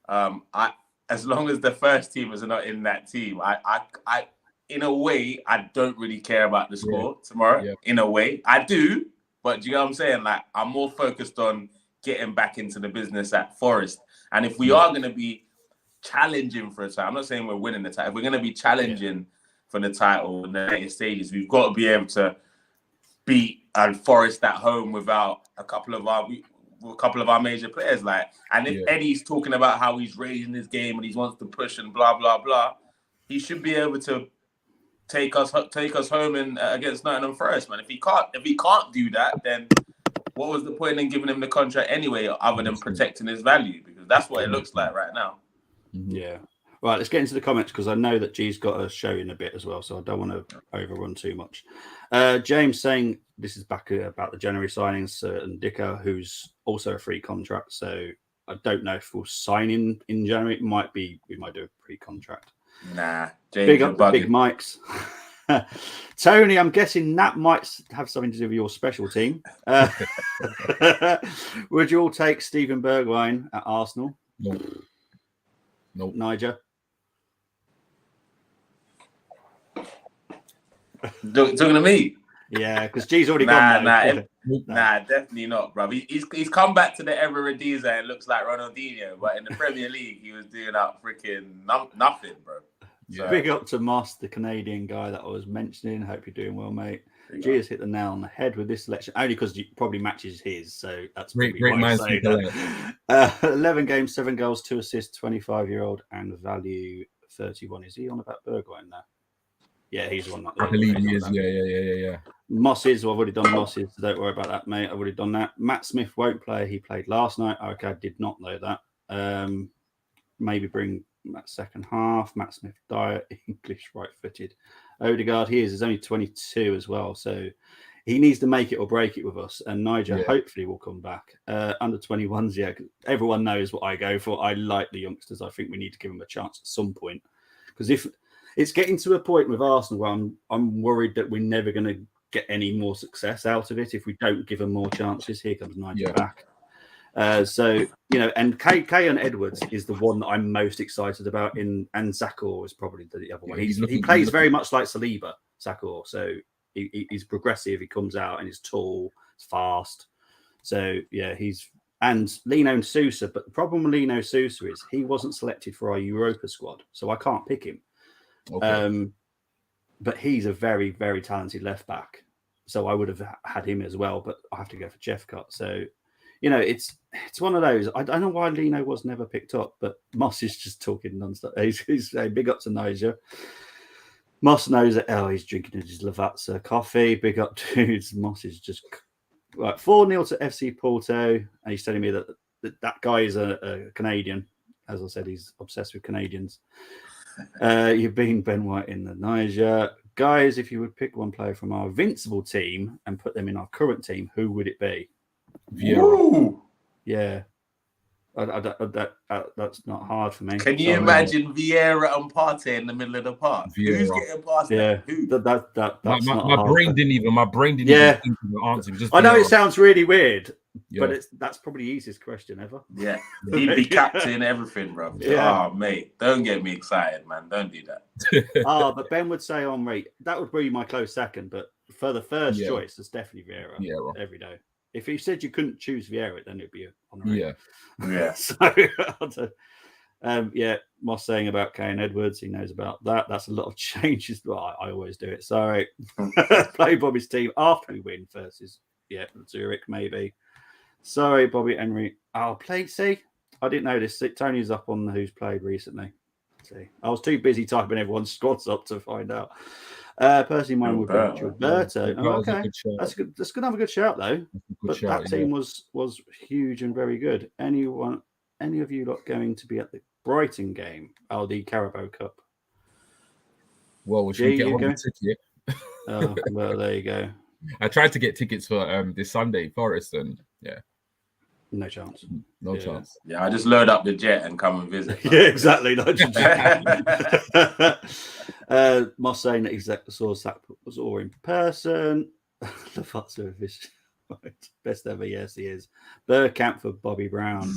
Speaker 3: as long as the first teamers are not in that team, I in a way, I don't really care about the score tomorrow.
Speaker 4: Yeah.
Speaker 3: In a way, I do, but do you know what I'm saying? Like, I'm more focused on getting back into the business at Forest. And if we are going to be challenging for a title, I'm not saying we're winning the title. If we're going to be challenging for the title in the later stages, we've got to be able to beat Forest at home without a couple of our major players. Like, and if Eddie's talking about how he's raising his game and he wants to push and blah blah blah, he should be able to take us home against Nottingham Forest, man. If he can't do that, then what was the point in giving him the contract anyway, other than protecting his value? Because that's what it looks like right now.
Speaker 1: Yeah. Right, let's get into the comments because I know that G's got a show in a bit as well, so I don't want to overrun too much. James saying this is back about the January signings and Dicker, who's also a free contract. So I don't know if we'll sign in January. We might do a pre-contract.
Speaker 3: Nah, James,
Speaker 1: big up the big mics. Tony, I'm guessing that might have something to do with your special team. Would you all take Steven Bergwijn at Arsenal?
Speaker 4: Nope.
Speaker 1: Niger?
Speaker 3: Talking to me?
Speaker 1: Yeah, because G's already gone.
Speaker 3: Nah, definitely not, bro. He's come back to the Everediza and looks like Ronaldinho, but in the Premier League, he was doing out freaking nothing, bro.
Speaker 1: So, big up to Moss, the Canadian guy that I was mentioning. Hope you're doing well, mate. G has hit the nail on the head with this selection, only because it probably matches his. So that's
Speaker 4: great man.
Speaker 1: 11 games, 7 goals, 2 assists, 25-year-old, and value 31. Is he on about Bergwijn now? Yeah, he's on that.
Speaker 4: I believe he is. Yeah.
Speaker 1: Mosses, well, I've already done Mosses, so don't worry about that, mate. I've already done that. Matt Smith won't play. He played last night. Okay, I did not know that. Maybe bring Matt second half. Matt Smith, Diet, English, right-footed. Odegaard, he's only 22 as well, so he needs to make it or break it with us. And Niger hopefully will come back. Under 21s, yeah, everyone knows what I go for. I like the youngsters. I think we need to give them a chance at some point, because if it's getting to a point with Arsenal where I'm worried that we're never going to get any more success out of it if we don't give them more chances. Here comes Niger back. So, you know, and K and Edwards is the one that I'm most excited about, and Zakor is probably the other one. He plays very much like Saliba, Zakor. So he's progressive. He comes out and he's tall, he's fast. So, yeah, and Lino and Sousa. But the problem with Lino Sousa is he wasn't selected for our Europa squad, so I can't pick him. Okay. But he's a very, very talented left back. So I would have had him as well, but I have to go for Jeffcott. So, you know, it's one of those. I don't know why Lino was never picked up, but Moss is just talking non-stop. He's saying big up to Niger. Moss knows that, he's drinking his Lavazza coffee. Big up dudes. Moss is just right. 4-0 to FC Porto. And he's telling me that guy is a Canadian. As I said, he's obsessed with Canadians. You've been Ben White in the Niger. Guys, if you would pick one player from our invincible team and put them in our current team, who would it be?
Speaker 3: Vieira.
Speaker 1: Yeah. That's not hard for me.
Speaker 3: Can you imagine Vieira and Partey in the middle of the park?
Speaker 4: Vieira.
Speaker 3: Who's getting past that? Who?
Speaker 1: That's
Speaker 4: my brain didn't even think of the answer. Just
Speaker 1: I know it sounds really weird, but that's probably the easiest question ever.
Speaker 3: Yeah. He'd be captain, everything, bro. Yeah. Oh, mate, don't get me excited, man. Don't do that.
Speaker 1: But Ben would say Armoury. That would be my close second, but for the first choice, it's definitely Vieira.
Speaker 4: Yeah, well.
Speaker 1: Every day. If you said you couldn't choose Vieira, then it'd be Armoury.
Speaker 3: Yeah.
Speaker 1: So, Moss saying about Kane Edwards, he knows about that. That's a lot of changes. Well, I always do it. Sorry. Play Bobby's team after we win versus Zurich, maybe. Sorry, Bobby Henry. I'll play. See, I didn't know this. Tony's up on who's played recently. See, I was too busy typing everyone's squads up to find out. Personally, mine would be Gilberto. Okay, that's good. That's going to have a good shout though. That team was huge and very good. Any of you lot going to be at the Brighton game? The Carabao Cup.
Speaker 4: Well, we should get one ticket.
Speaker 1: Well, there you go.
Speaker 4: I tried to get tickets for this Sunday, Forest, and
Speaker 1: no chance.
Speaker 4: No chance.
Speaker 3: Yeah, I just load up the jet and come and visit.
Speaker 1: Yeah, exactly. Moss saying that he saw Sack was all in person. The Fatser of his Best ever, yes, he is. Bergkamp for Bobby Brown.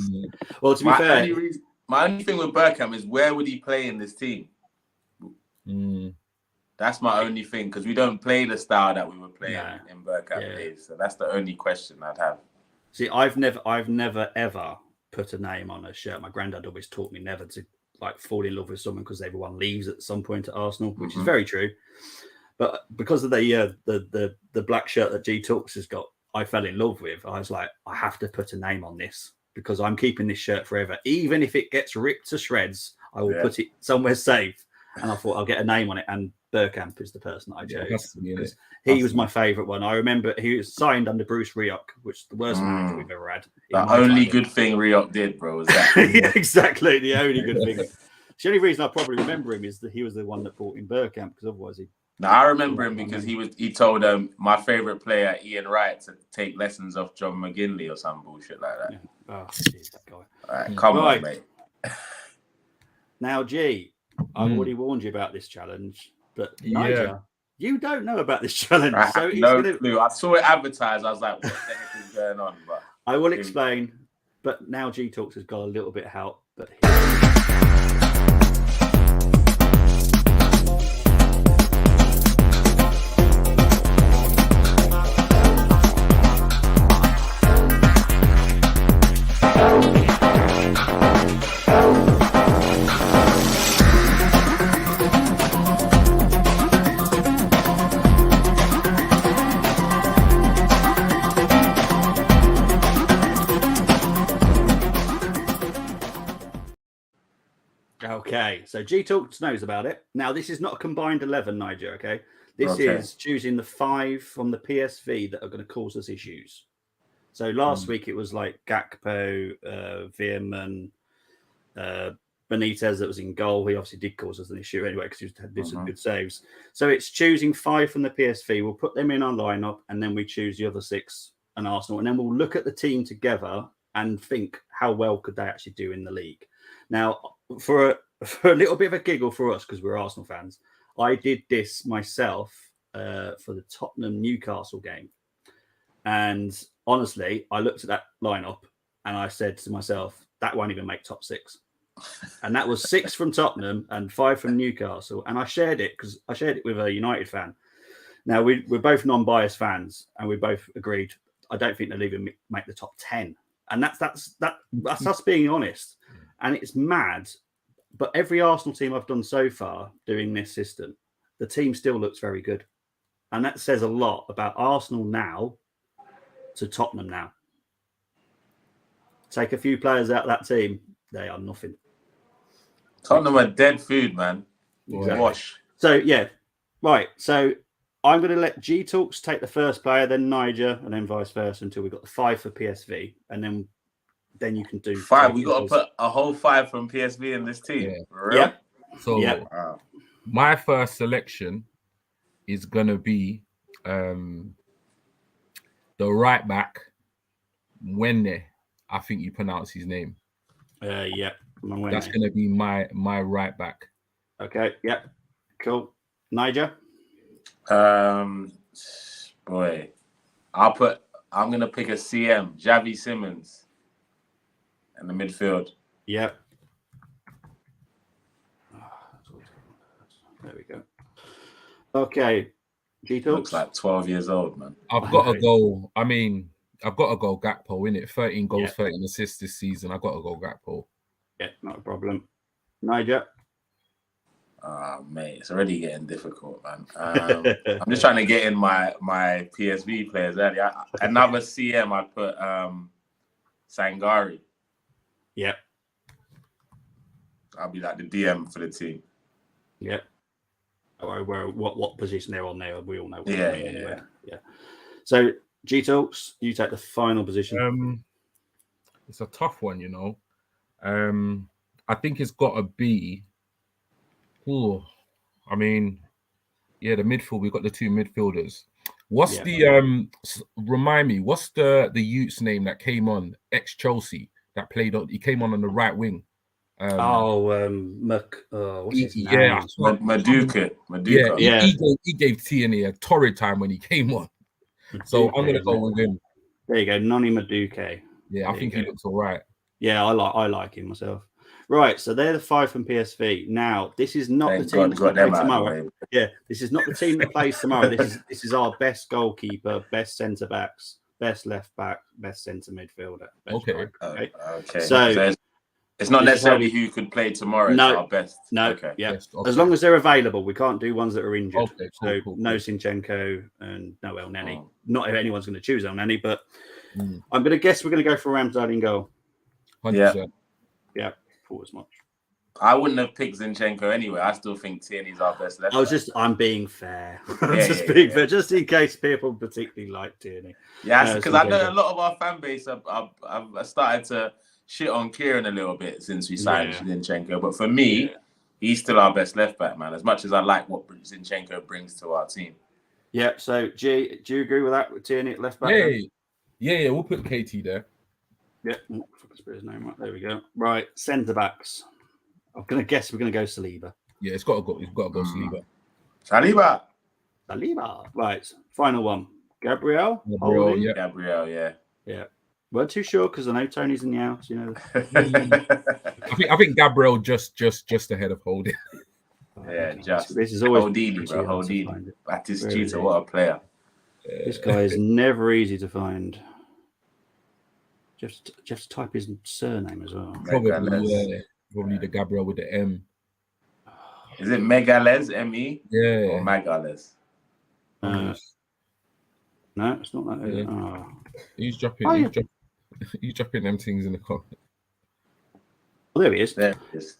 Speaker 1: Well, to be
Speaker 3: my
Speaker 1: fair,
Speaker 3: my only thing with Bergkamp is where would he play in this team? That's my only thing, because we don't play the style that we were playing in Bergkamp days. So that's the only question I'd have.
Speaker 1: See, I've never ever put a name on a shirt. My granddad always taught me never to like fall in love with someone because everyone leaves at some point at Arsenal, which is very true. But because of the black shirt that G Talks has got, I fell in love with. I was like, I have to put a name on this because I'm keeping this shirt forever. Even if it gets ripped to shreds, I will put it somewhere safe. And I thought I'll get a name on it. And Bergkamp is the person I chose. He was my favourite one. I remember he was signed under Bruce Rioch, which is the worst manager we've ever had.
Speaker 3: The only good thing Rioch did, bro, was that.
Speaker 1: Yeah, exactly. The only good thing. The only reason I probably remember him is that he was the one that brought in Bergkamp, because otherwise he.
Speaker 3: No, I remember him because he told my favourite player, Ian Wright, to take lessons off John McGinley or some bullshit like that.
Speaker 1: Yeah. Oh, geez, that guy.
Speaker 3: All right, come on, mate.
Speaker 1: Now, G, I've already warned you about this challenge, but Niger, you don't know about this challenge.
Speaker 3: I have no clue. I saw it advertised. I was like, what the heck is going on? But
Speaker 1: I will explain, but now G Talks has got a little bit of help. But okay, so G Talks knows about it. Now, this is not a combined 11, Niger, okay? This is choosing the 5 from the PSV that are going to cause us issues. So last week it was like Gakpo, Veerman, Benitez that was in goal. He obviously did cause us an issue anyway because he had some good saves. So it's choosing 5 from the PSV. We'll put them in our lineup and then we choose the other 6 and Arsenal. And then we'll look at the team together and think how well could they actually do in the league. Now, for a little bit of a giggle for us, because we're Arsenal fans, I did this myself for the Tottenham-Newcastle game. And honestly, I looked at that lineup and I said to myself, that won't even make top 6. And that was 6 from Tottenham and 5 from Newcastle. And I shared it because I shared it with a United fan. Now, we're both non-biased fans and we both agreed, I don't think they'll even make the top 10. And that's us being honest. And it's mad. But every Arsenal team I've done so far doing this system, the team still looks very good. And that says a lot about Arsenal now to Tottenham now. Take a few players out of that team, they are nothing.
Speaker 3: Tottenham are dead food, man.
Speaker 1: Exactly.
Speaker 3: Wash.
Speaker 1: So, yeah. Right. So I'm going to let G Talks take the first player, then Niger, and then vice versa until we've got the 5 for PSV. And then you can do
Speaker 3: 5. We got to put a whole 5 from PSV in this team.
Speaker 1: Yeah.
Speaker 4: So my first selection is going to be the right back, Wenne. I think you pronounce his name.
Speaker 1: Yeah.
Speaker 4: That's going to be my right back.
Speaker 1: Okay. Yeah. Cool. Niger?
Speaker 3: Boy, I'm going to pick a CM, Xavi Simons, in the midfield.
Speaker 1: Yeah. There we go. Okay. G-Talks?
Speaker 3: Looks like 12 years old, man.
Speaker 4: I've got to go. I mean, I've got to go Gakpo, innit? 13 goals, 13 assists this season. I've got to go Gakpo.
Speaker 1: Yeah, not a problem. Niger?
Speaker 3: Mate, it's already getting difficult, man. I'm just trying to get in my PSV players earlier. Another CM, I put Sangari.
Speaker 1: Yep.
Speaker 3: I'll be like the DM for the team.
Speaker 1: Yep. What position they're on there, we all know.
Speaker 3: Yeah.
Speaker 1: So, G-Talks, you take the final position.
Speaker 4: It's a tough one, you know. I think it's got to be... I mean, the midfield, we've got the 2 midfielders. What's the... remind me, what's the youth's name that came on, ex-Chelsea, that played on... He came on the right wing.
Speaker 1: What's his name?
Speaker 4: Yeah.
Speaker 3: Maduka.
Speaker 4: Yeah. He gave Tierney a torrid time when he came on. So I'm going to go with him.
Speaker 1: There you go, Noni Madueke.
Speaker 4: Yeah, I think he looks all right.
Speaker 1: Yeah, I like him myself. Right, so they're the 5 from PSV. Now, this is not the team that's going to play tomorrow. Yeah, this is not the team that plays tomorrow. This is our best goalkeeper, best centre backs, best left back, best centre midfielder.
Speaker 4: Okay.
Speaker 3: Okay.
Speaker 1: So
Speaker 3: it's not necessarily who could play tomorrow.
Speaker 1: No,
Speaker 3: it's our best.
Speaker 1: No.
Speaker 3: Okay.
Speaker 1: Yeah.
Speaker 4: Yes, okay.
Speaker 1: As long as they're available, we can't do ones that are injured.
Speaker 4: Okay. Cool.
Speaker 1: No Zinchenko and no El Neni. Not if anyone's going to choose El Neni, but I'm going to guess we're going to go for Ramsdale in goal.
Speaker 4: 100%.
Speaker 1: Yeah. Thought as much.
Speaker 3: I wouldn't have picked Zinchenko anyway. I still think Tierney's our best left back.
Speaker 1: I'm being fair. Being fair, just in case people particularly like Tierney.
Speaker 3: Yeah, because I know a lot of our fan base have started to shit on Kieran a little bit since we signed Zinchenko. But for me, he's still our best left back, man. As much as I like what Zinchenko brings to our team.
Speaker 1: Yeah. So, G, do you agree with that with Tierney at left back?
Speaker 4: Yeah. We'll put KT there.
Speaker 1: Yeah. His name right. There we go. Right. Centre backs. I'm gonna guess we're gonna go Saliba.
Speaker 4: Yeah, it's got to go. It's got to go Saliba.
Speaker 1: Saliba. Right. Final one. Gabriel.
Speaker 3: Gabriel.
Speaker 1: Yeah. Weren't too sure because I know Tony's in the house. You know.
Speaker 4: I think Gabriel just ahead of Holding.
Speaker 3: Yeah, just
Speaker 1: this is always
Speaker 3: Holdini, bro. Holdini. Batistuta, what a player.
Speaker 1: This guy is never easy to find. Just type his surname as well.
Speaker 4: Probably the Gabriel with the M.
Speaker 3: Is it Megales, M-E?
Speaker 4: Yeah.
Speaker 3: Or Megales?
Speaker 1: No, it's not that.
Speaker 4: Yeah.
Speaker 1: Oh.
Speaker 4: He's dropping them things in the comment.
Speaker 1: Oh, there he is.
Speaker 3: There he is.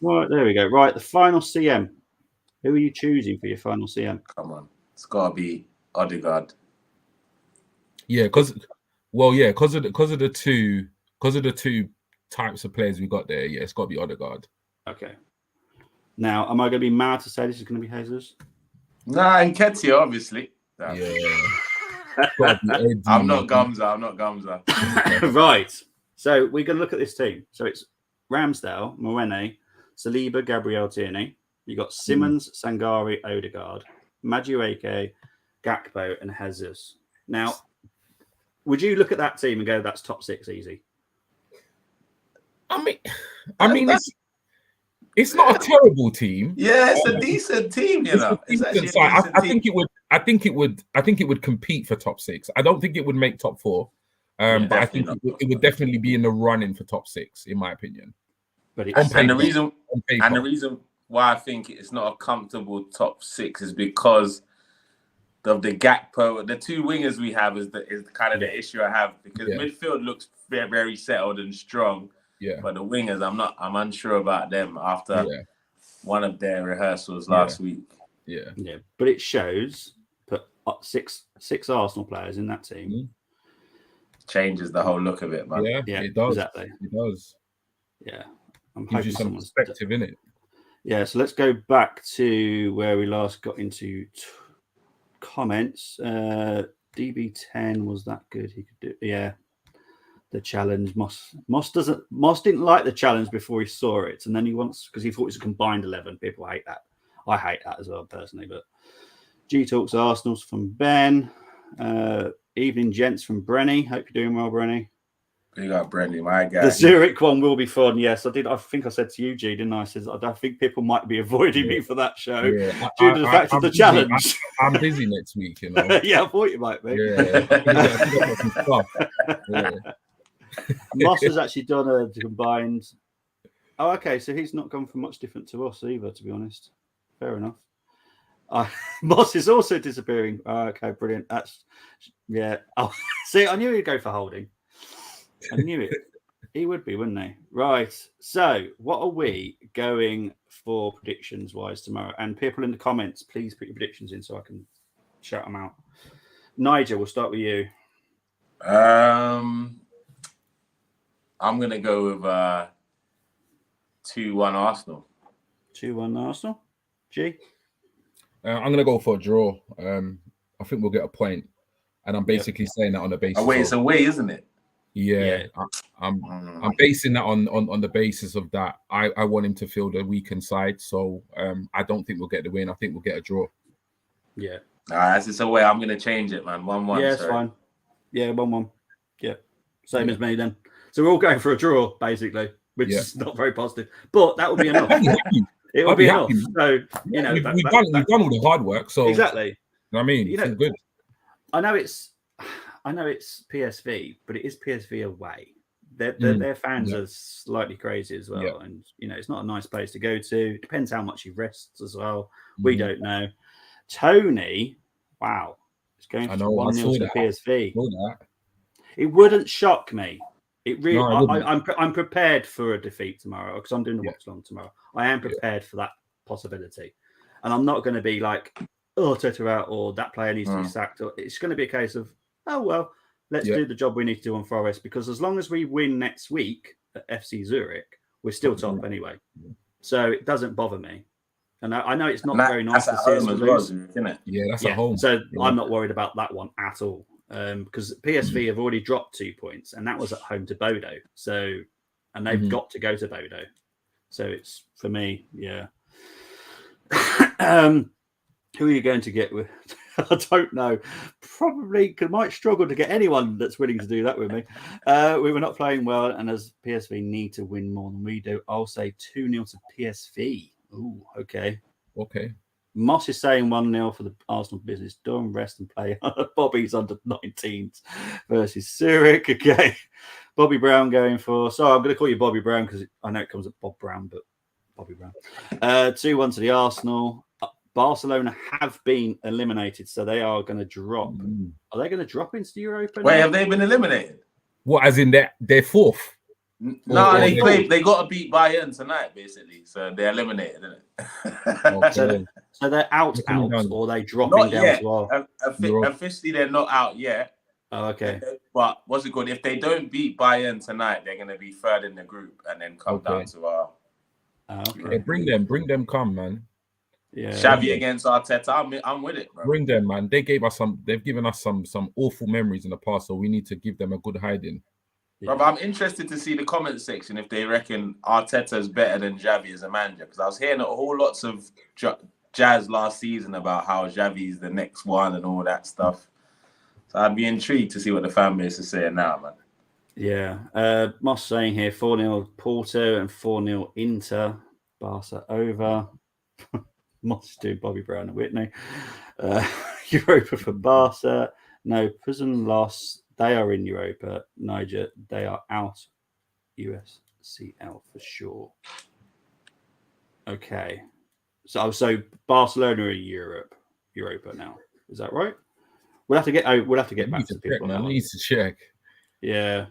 Speaker 1: Right, there we go. Right, the final CM. Who are you choosing for your final CM?
Speaker 3: Come on. It's got to be Odegaard.
Speaker 4: Yeah, because of the two types of players we got there. Yeah, it's got to be Odegaard.
Speaker 1: Okay. Now, am I going to be mad to say this is going to be Jesus?
Speaker 3: Nah, Nketiah, obviously.
Speaker 4: Yeah.
Speaker 3: I'm not Gamza.
Speaker 1: Right. So we're going to look at this team. So it's Ramsdale, Morene, Saliba, Gabriel Tierney. You got Simmons, Sangare, Odegaard, Madueke, Gakpo, and Jesus. Now, would you look at that team and go, "That's top 6 easy"?
Speaker 4: I mean, it's not a terrible team.
Speaker 3: Yeah, it's a decent team. You know,
Speaker 4: I think it would compete for top 6. I don't think it would make top 4. But I think it would definitely be in the running for top 6, in my opinion.
Speaker 1: But
Speaker 3: the reason why I think it's not a comfortable top 6 is because of the Gakpo. The two wingers we have is kind of the issue I have, because midfield looks very, very settled and strong. Yeah. But the wingers, I'm unsure about them after one of their rehearsals last week.
Speaker 1: Yeah. But it shows that six Arsenal players in that team
Speaker 3: changes the whole look of it, man.
Speaker 4: Yeah, it does.
Speaker 1: Exactly.
Speaker 4: It does.
Speaker 1: Yeah.
Speaker 4: Gives you some perspective in it.
Speaker 1: Yeah, so let's go back to where we last got into comments. DB10 was that good? He could do, the challenge. Moss didn't like the challenge before he saw it, and then he wants, because he thought it was a combined 11. People hate that. I hate that as well personally. But GTalksArsenal's from Ben. Evening gents from Brenny. Hope you're doing well, Brenny.
Speaker 3: You got Brenny, my guy.
Speaker 1: The Zurich one will be fun. Yes, I did. I think I said to you, G, didn't I? I said I think people might be avoiding me for that show due to the fact of the challenge.
Speaker 4: I'm busy next week, you know.
Speaker 1: Yeah, I thought you might be. Moss has actually done a combined. Oh, okay. So he's not gone for much different to us either, to be honest. Fair enough. Moss is also disappearing. Okay, brilliant. That's Oh, see, I knew he'd go for Holding. I knew it. He would be, wouldn't he? Right. So, what are we going for predictions-wise tomorrow? And people in the comments, please put your predictions in so I can shout them out. Nigel, we'll start with you.
Speaker 3: I'm going to go with 2-1 Arsenal.
Speaker 1: 2-1 Arsenal. G?
Speaker 4: I'm going to go for a draw. I think we'll get a point. And I'm basically saying that on the basis
Speaker 3: it's away, isn't it?
Speaker 4: Yeah. I'm basing that on the basis of that. I want him to feel the weakened side. So I don't think we'll get the win. I think we'll get a draw.
Speaker 1: Yeah.
Speaker 3: As it's away, I'm going to change it, man. 1-1.
Speaker 1: Yeah, it's fine. Yeah, 1-1. Yeah, same as me then. So we're all going for a draw, basically, which is not very positive. But that would be enough. It would be enough. So
Speaker 4: we've done all the hard work. So
Speaker 1: exactly.
Speaker 4: You know what I mean, it's all good.
Speaker 1: I know it's PSV, but it is PSV away. Their fans are slightly crazy as well, and it's not a nice place to go to. Depends how much he rests as well. We don't know. Tony, wow, it's going for 1-0 to PSV. It wouldn't shock me. It really. I'm prepared for a defeat tomorrow because I'm doing the watch long tomorrow. I am prepared for that possibility, and I'm not going to be like, oh, Arteta out or that player needs to be sacked. Or it's going to be a case of, oh well, let's do the job we need to do on Forest, because as long as we win next week at FC Zurich, we're still top anyway. So it doesn't bother me. And I know it's not very nice to see us lose.
Speaker 3: Isn't it?
Speaker 4: Yeah, that's at home.
Speaker 1: So I'm not worried about that one at all. Because PSV have already dropped 2 points, and that was at home to Bodo. So, and they've got to go to Bodo. So it's for me, who are you going to get with? I don't know. Probably might struggle to get anyone that's willing to do that with me. We were not playing well, and as PSV need to win more than we do, I'll say 2-0 to PSV. Ooh, okay. Moss is saying 1-0 for the Arsenal business. Don't rest and play. Bobby's under 19s versus Zurich. Okay. Bobby Brown going for. Sorry, I'm going to call you Bobby Brown because I know it comes at Bob Brown, but Bobby Brown. 2-1 to the Arsenal. Barcelona have been eliminated, so they are going to drop. Are they going to drop into Europa?
Speaker 3: Wait, have they been eliminated?
Speaker 4: What, as in they're fourth?
Speaker 3: No, they got to beat Bayern tonight, basically. So they're eliminated, isn't it?
Speaker 1: So they're out, or they dropping down as well?
Speaker 3: Officially, they're not out yet.
Speaker 1: Oh, okay.
Speaker 3: But what's it called? If they don't beat Bayern tonight, they're going to be third in the group and then come down to our.
Speaker 4: Okay. Bring them, come, man.
Speaker 3: Yeah. Xavi against Arteta, I'm with it, bro.
Speaker 4: Bring them, man. They've given us some awful memories in the past, so we need to give them a good hiding.
Speaker 3: Bro, I'm interested to see the comment section if they reckon Arteta is better than Xavi as a manager, because I was hearing a whole lots of jazz last season about how Xavi is the next one and all that stuff. So I'd be intrigued to see what the fan base is saying now, man.
Speaker 1: Yeah. Moss saying here 4-0 Porto and 4-0 Inter. Barca over. Moss is doing Bobby Brown and Whitney. Europa for Barca. No, Prison loss. They are in Europa. Niger, they are out. USCL for sure. Okay. So Barcelona are Europa now. Is that right? We'll have to get back to people now.
Speaker 4: I need to check.
Speaker 1: Yeah.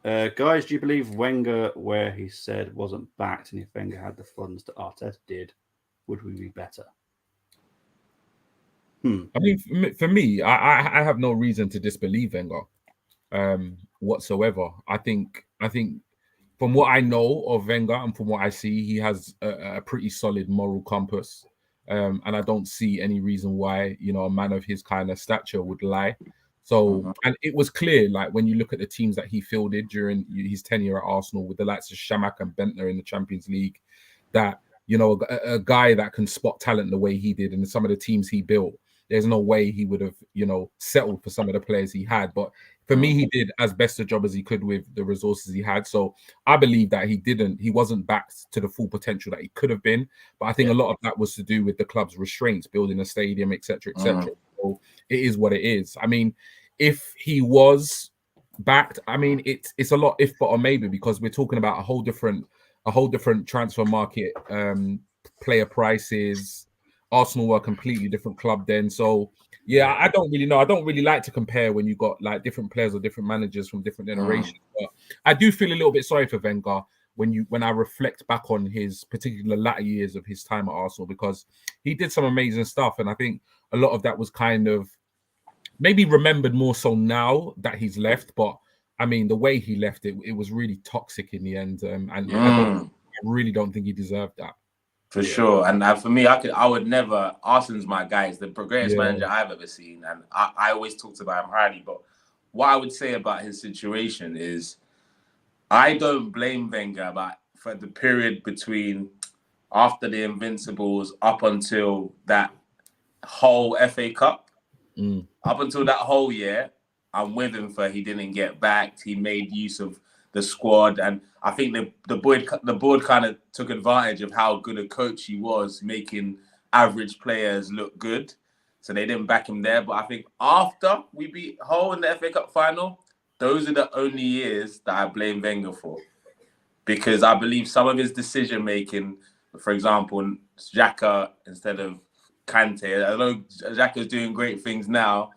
Speaker 1: Guys, do you believe Wenger, where he said wasn't backed, and if Wenger had the funds that Arteta did, would we be better?
Speaker 4: I mean, for me, I have no reason to disbelieve Wenger whatsoever. I think from what I know of Wenger and from what I see, he has a pretty solid moral compass. And I don't see any reason why, a man of his kind of stature would lie. So, and it was clear, like when you look at the teams that he fielded during his tenure at Arsenal with the likes of Shamak and Bentner in the Champions League, that, a guy that can spot talent the way he did and some of the teams he built, there's no way he would have, settled for some of the players he had. But for me, he did as best a job as he could with the resources he had. So I believe that he wasn't backed to the full potential that he could have been. But I think a lot of that was to do with the club's restraints, building a stadium, etc., etc. So it is what it is. I mean, if he was backed, I mean, it's a lot if but or maybe, because we're talking about a whole different transfer market, player prices. Arsenal were a completely different club then. So, yeah, I don't really know. I don't really like to compare when you got like different players or different managers from different generations. But I do feel a little bit sorry for Wenger when I reflect back on his particular latter years of his time at Arsenal, because he did some amazing stuff. And I think a lot of that was kind of maybe remembered more so now that he's left. But, I mean, the way he left, it was really toxic in the end. And I really don't think he deserved that.
Speaker 3: For sure. And for me, I would never. Arsenal's my guy. He's the greatest manager I've ever seen. And I always talked about him highly. But what I would say about his situation is I don't blame Wenger for the period between after the Invincibles up until that whole FA Cup. Up until that whole year, I'm with him for he didn't get backed. He made use of the squad, and I think the board kind of took advantage of how good a coach he was, making average players look good. So they didn't back him there. But I think after we beat Hull in the FA Cup final, those are the only years that I blame Wenger for. Because I believe some of his decision making, for example, Xhaka instead of Kante, I know Xhaka's doing great things now.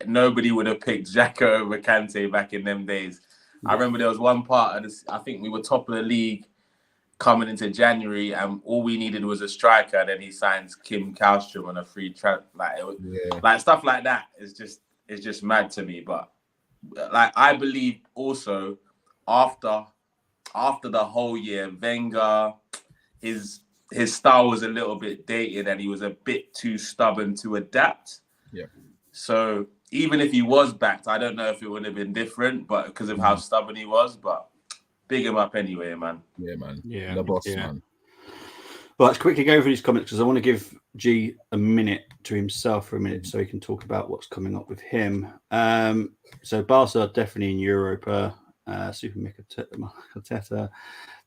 Speaker 3: Nobody would have picked Xhaka over Kante back in them days. I remember there was one part of this, I think we were top of the league coming into January, and all we needed was a striker. And then he signs Kim Kallstrom on a free transfer. Like stuff like that is just mad to me. But like I believe also after the whole year, Wenger, his style was a little bit dated, and he was a bit too stubborn to adapt.
Speaker 4: Yeah.
Speaker 3: So even if he was backed, I don't know if it would have been different, but because of how stubborn he was. But big him up anyway, man.
Speaker 4: Yeah, man.
Speaker 1: Yeah,
Speaker 4: the boss, man.
Speaker 1: Well, let's quickly go through these comments because I want to give G a minute to himself for a minute so he can talk about what's coming up with him. So Barca are definitely in Europa. Super Mikel Arteta.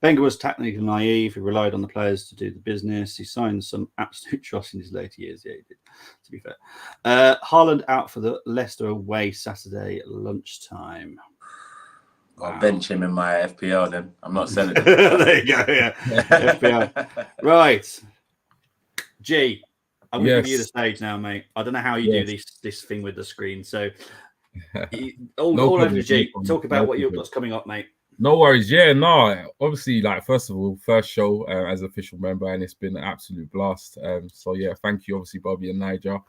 Speaker 1: Wenger was tactically naive. He relied on the players to do the business. He signed some absolute trust in his later years. Yeah, he did, to be fair. Haaland out for the Leicester away Saturday at lunchtime.
Speaker 3: I'll bench him in my FPL then. I'm not selling him.
Speaker 1: There you go, yeah. FPL. Right. G, I'm going to give you the stage now, mate. I don't know how you do this thing with the screen. So all over the G. Talk about what's coming up, mate.
Speaker 4: No worries. Yeah, no. Obviously, like, first of all, first show as official member, and it's been an absolute blast. So yeah, thank you, obviously, Bobby and Niger,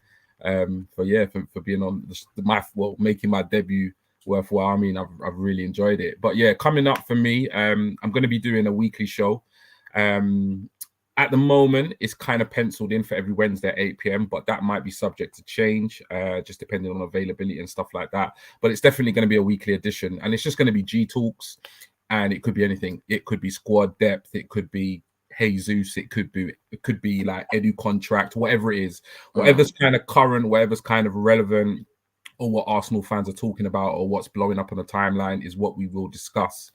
Speaker 4: for being on making my debut worthwhile. I mean, I've really enjoyed it. But yeah, coming up for me, I'm going to be doing a weekly show. At the moment, it's kind of penciled in for every Wednesday at 8 p.m, but that might be subject to change, just depending on availability and stuff like that. But it's definitely going to be a weekly edition, and it's just going to be G Talks, and it could be anything. It could be squad depth, it could be Jesus, it could be like Edu contract, whatever it is, whatever's kind of current, whatever's kind of relevant, or what Arsenal fans are talking about, or what's blowing up on the timeline is what we will discuss.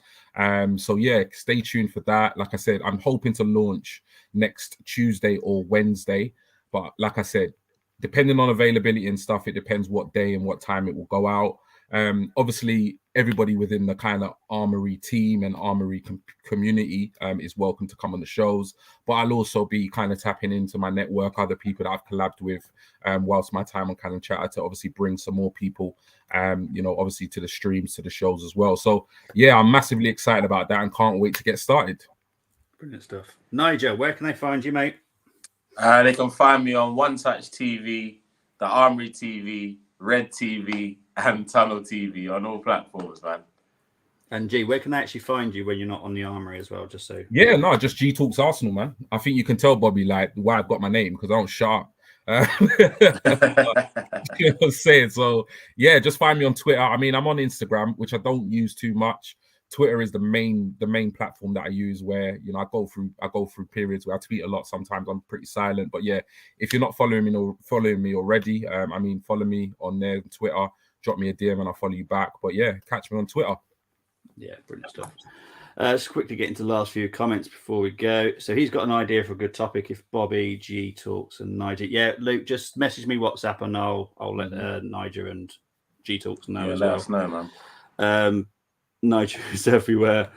Speaker 4: So yeah, stay tuned for that. Like I said, I'm hoping to launch next Tuesday or Wednesday, but like I said, depending on availability and stuff, it depends what day and what time it will go out. Obviously, everybody within the kind of Armoury team and Armoury community is welcome to come on the shows, but I'll also be kind of tapping into my network, other people that I've collabed with whilst my time on Cannon Chatter, to obviously bring some more people, obviously to the streams, to the shows as well. So yeah, I'm massively excited about that and can't wait to get started.
Speaker 1: Brilliant stuff. Nigel, where can they find you, mate?
Speaker 3: They can find me on One Touch TV, the Armoury TV, Red TV, and Tunnel TV on all platforms, man.
Speaker 1: And G, where can they actually find you when you're not on the Armoury as well? Just so.
Speaker 4: Yeah, no, just G Talks Arsenal, man. I think you can tell, Bobby, like why I've got my name, because I don't shut up. You know what I'm saying? So yeah, just find me on Twitter. I mean, I'm on Instagram, which I don't use too much. Twitter is the main platform that I use, where I go through periods where I tweet a lot. Sometimes I'm pretty silent, but yeah, if you're not following me already, follow me on there, Twitter. Drop me a DM and I'll follow you back. But yeah, catch me on Twitter.
Speaker 1: Yeah, brilliant stuff. Let's quickly get into the last few comments before we go. So he's got an idea for a good topic. If Bobby, G Talks, and Niger, yeah, Luke, just message me WhatsApp and I'll let Niger and G Talks know as well.
Speaker 3: Let us know, man.
Speaker 1: Niger is everywhere.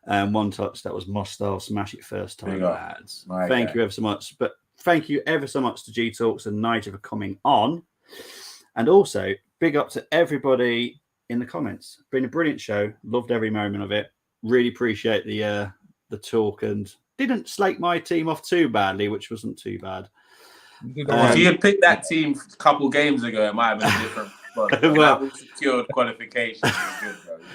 Speaker 1: One Touch, that was my style. Smash it first time, lads. Thank you ever so much. But thank you ever so much to G Talks and Niger for coming on. And also, big up to everybody in the comments. Been a brilliant show. Loved every moment of it. Really appreciate the talk, and didn't slake my team off too badly, which wasn't too bad.
Speaker 3: If you had picked that team a couple games ago, it might have been a different. Well, we secured qualification.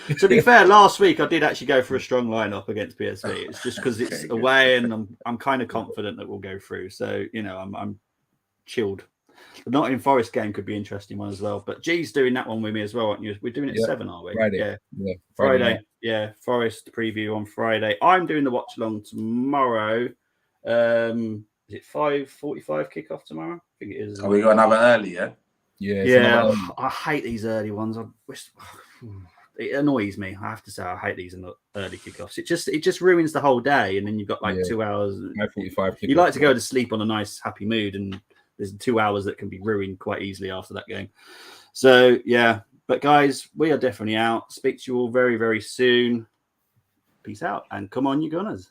Speaker 3: Good,
Speaker 1: to be fair, last week I did actually go for a strong lineup against PSV. It's just because it's away, and I'm kind of confident that we'll go through. So I'm chilled. The Nottingham Forest game could be an interesting one as well. But G's doing that one with me as well, aren't you? We're doing it at 7, are we?
Speaker 4: Friday.
Speaker 1: Yeah. Friday. Yeah, Forest preview on Friday. I'm doing the watch along tomorrow. Is it 5:45 kickoff tomorrow? I think it is.
Speaker 3: We got another early, yeah?
Speaker 4: Yeah,
Speaker 1: Yeah, I hate these early ones. I wish it annoys me. I have to say, I hate these in the early kickoffs. It just ruins the whole day, and then you've got like 2 hours.
Speaker 4: 5:45.
Speaker 1: You like to go to sleep on a nice, happy mood, and there's 2 hours that can be ruined quite easily after that game. So yeah, but guys, we are definitely out. Speak to you all very, very soon. Peace out, and come on, you Gunners.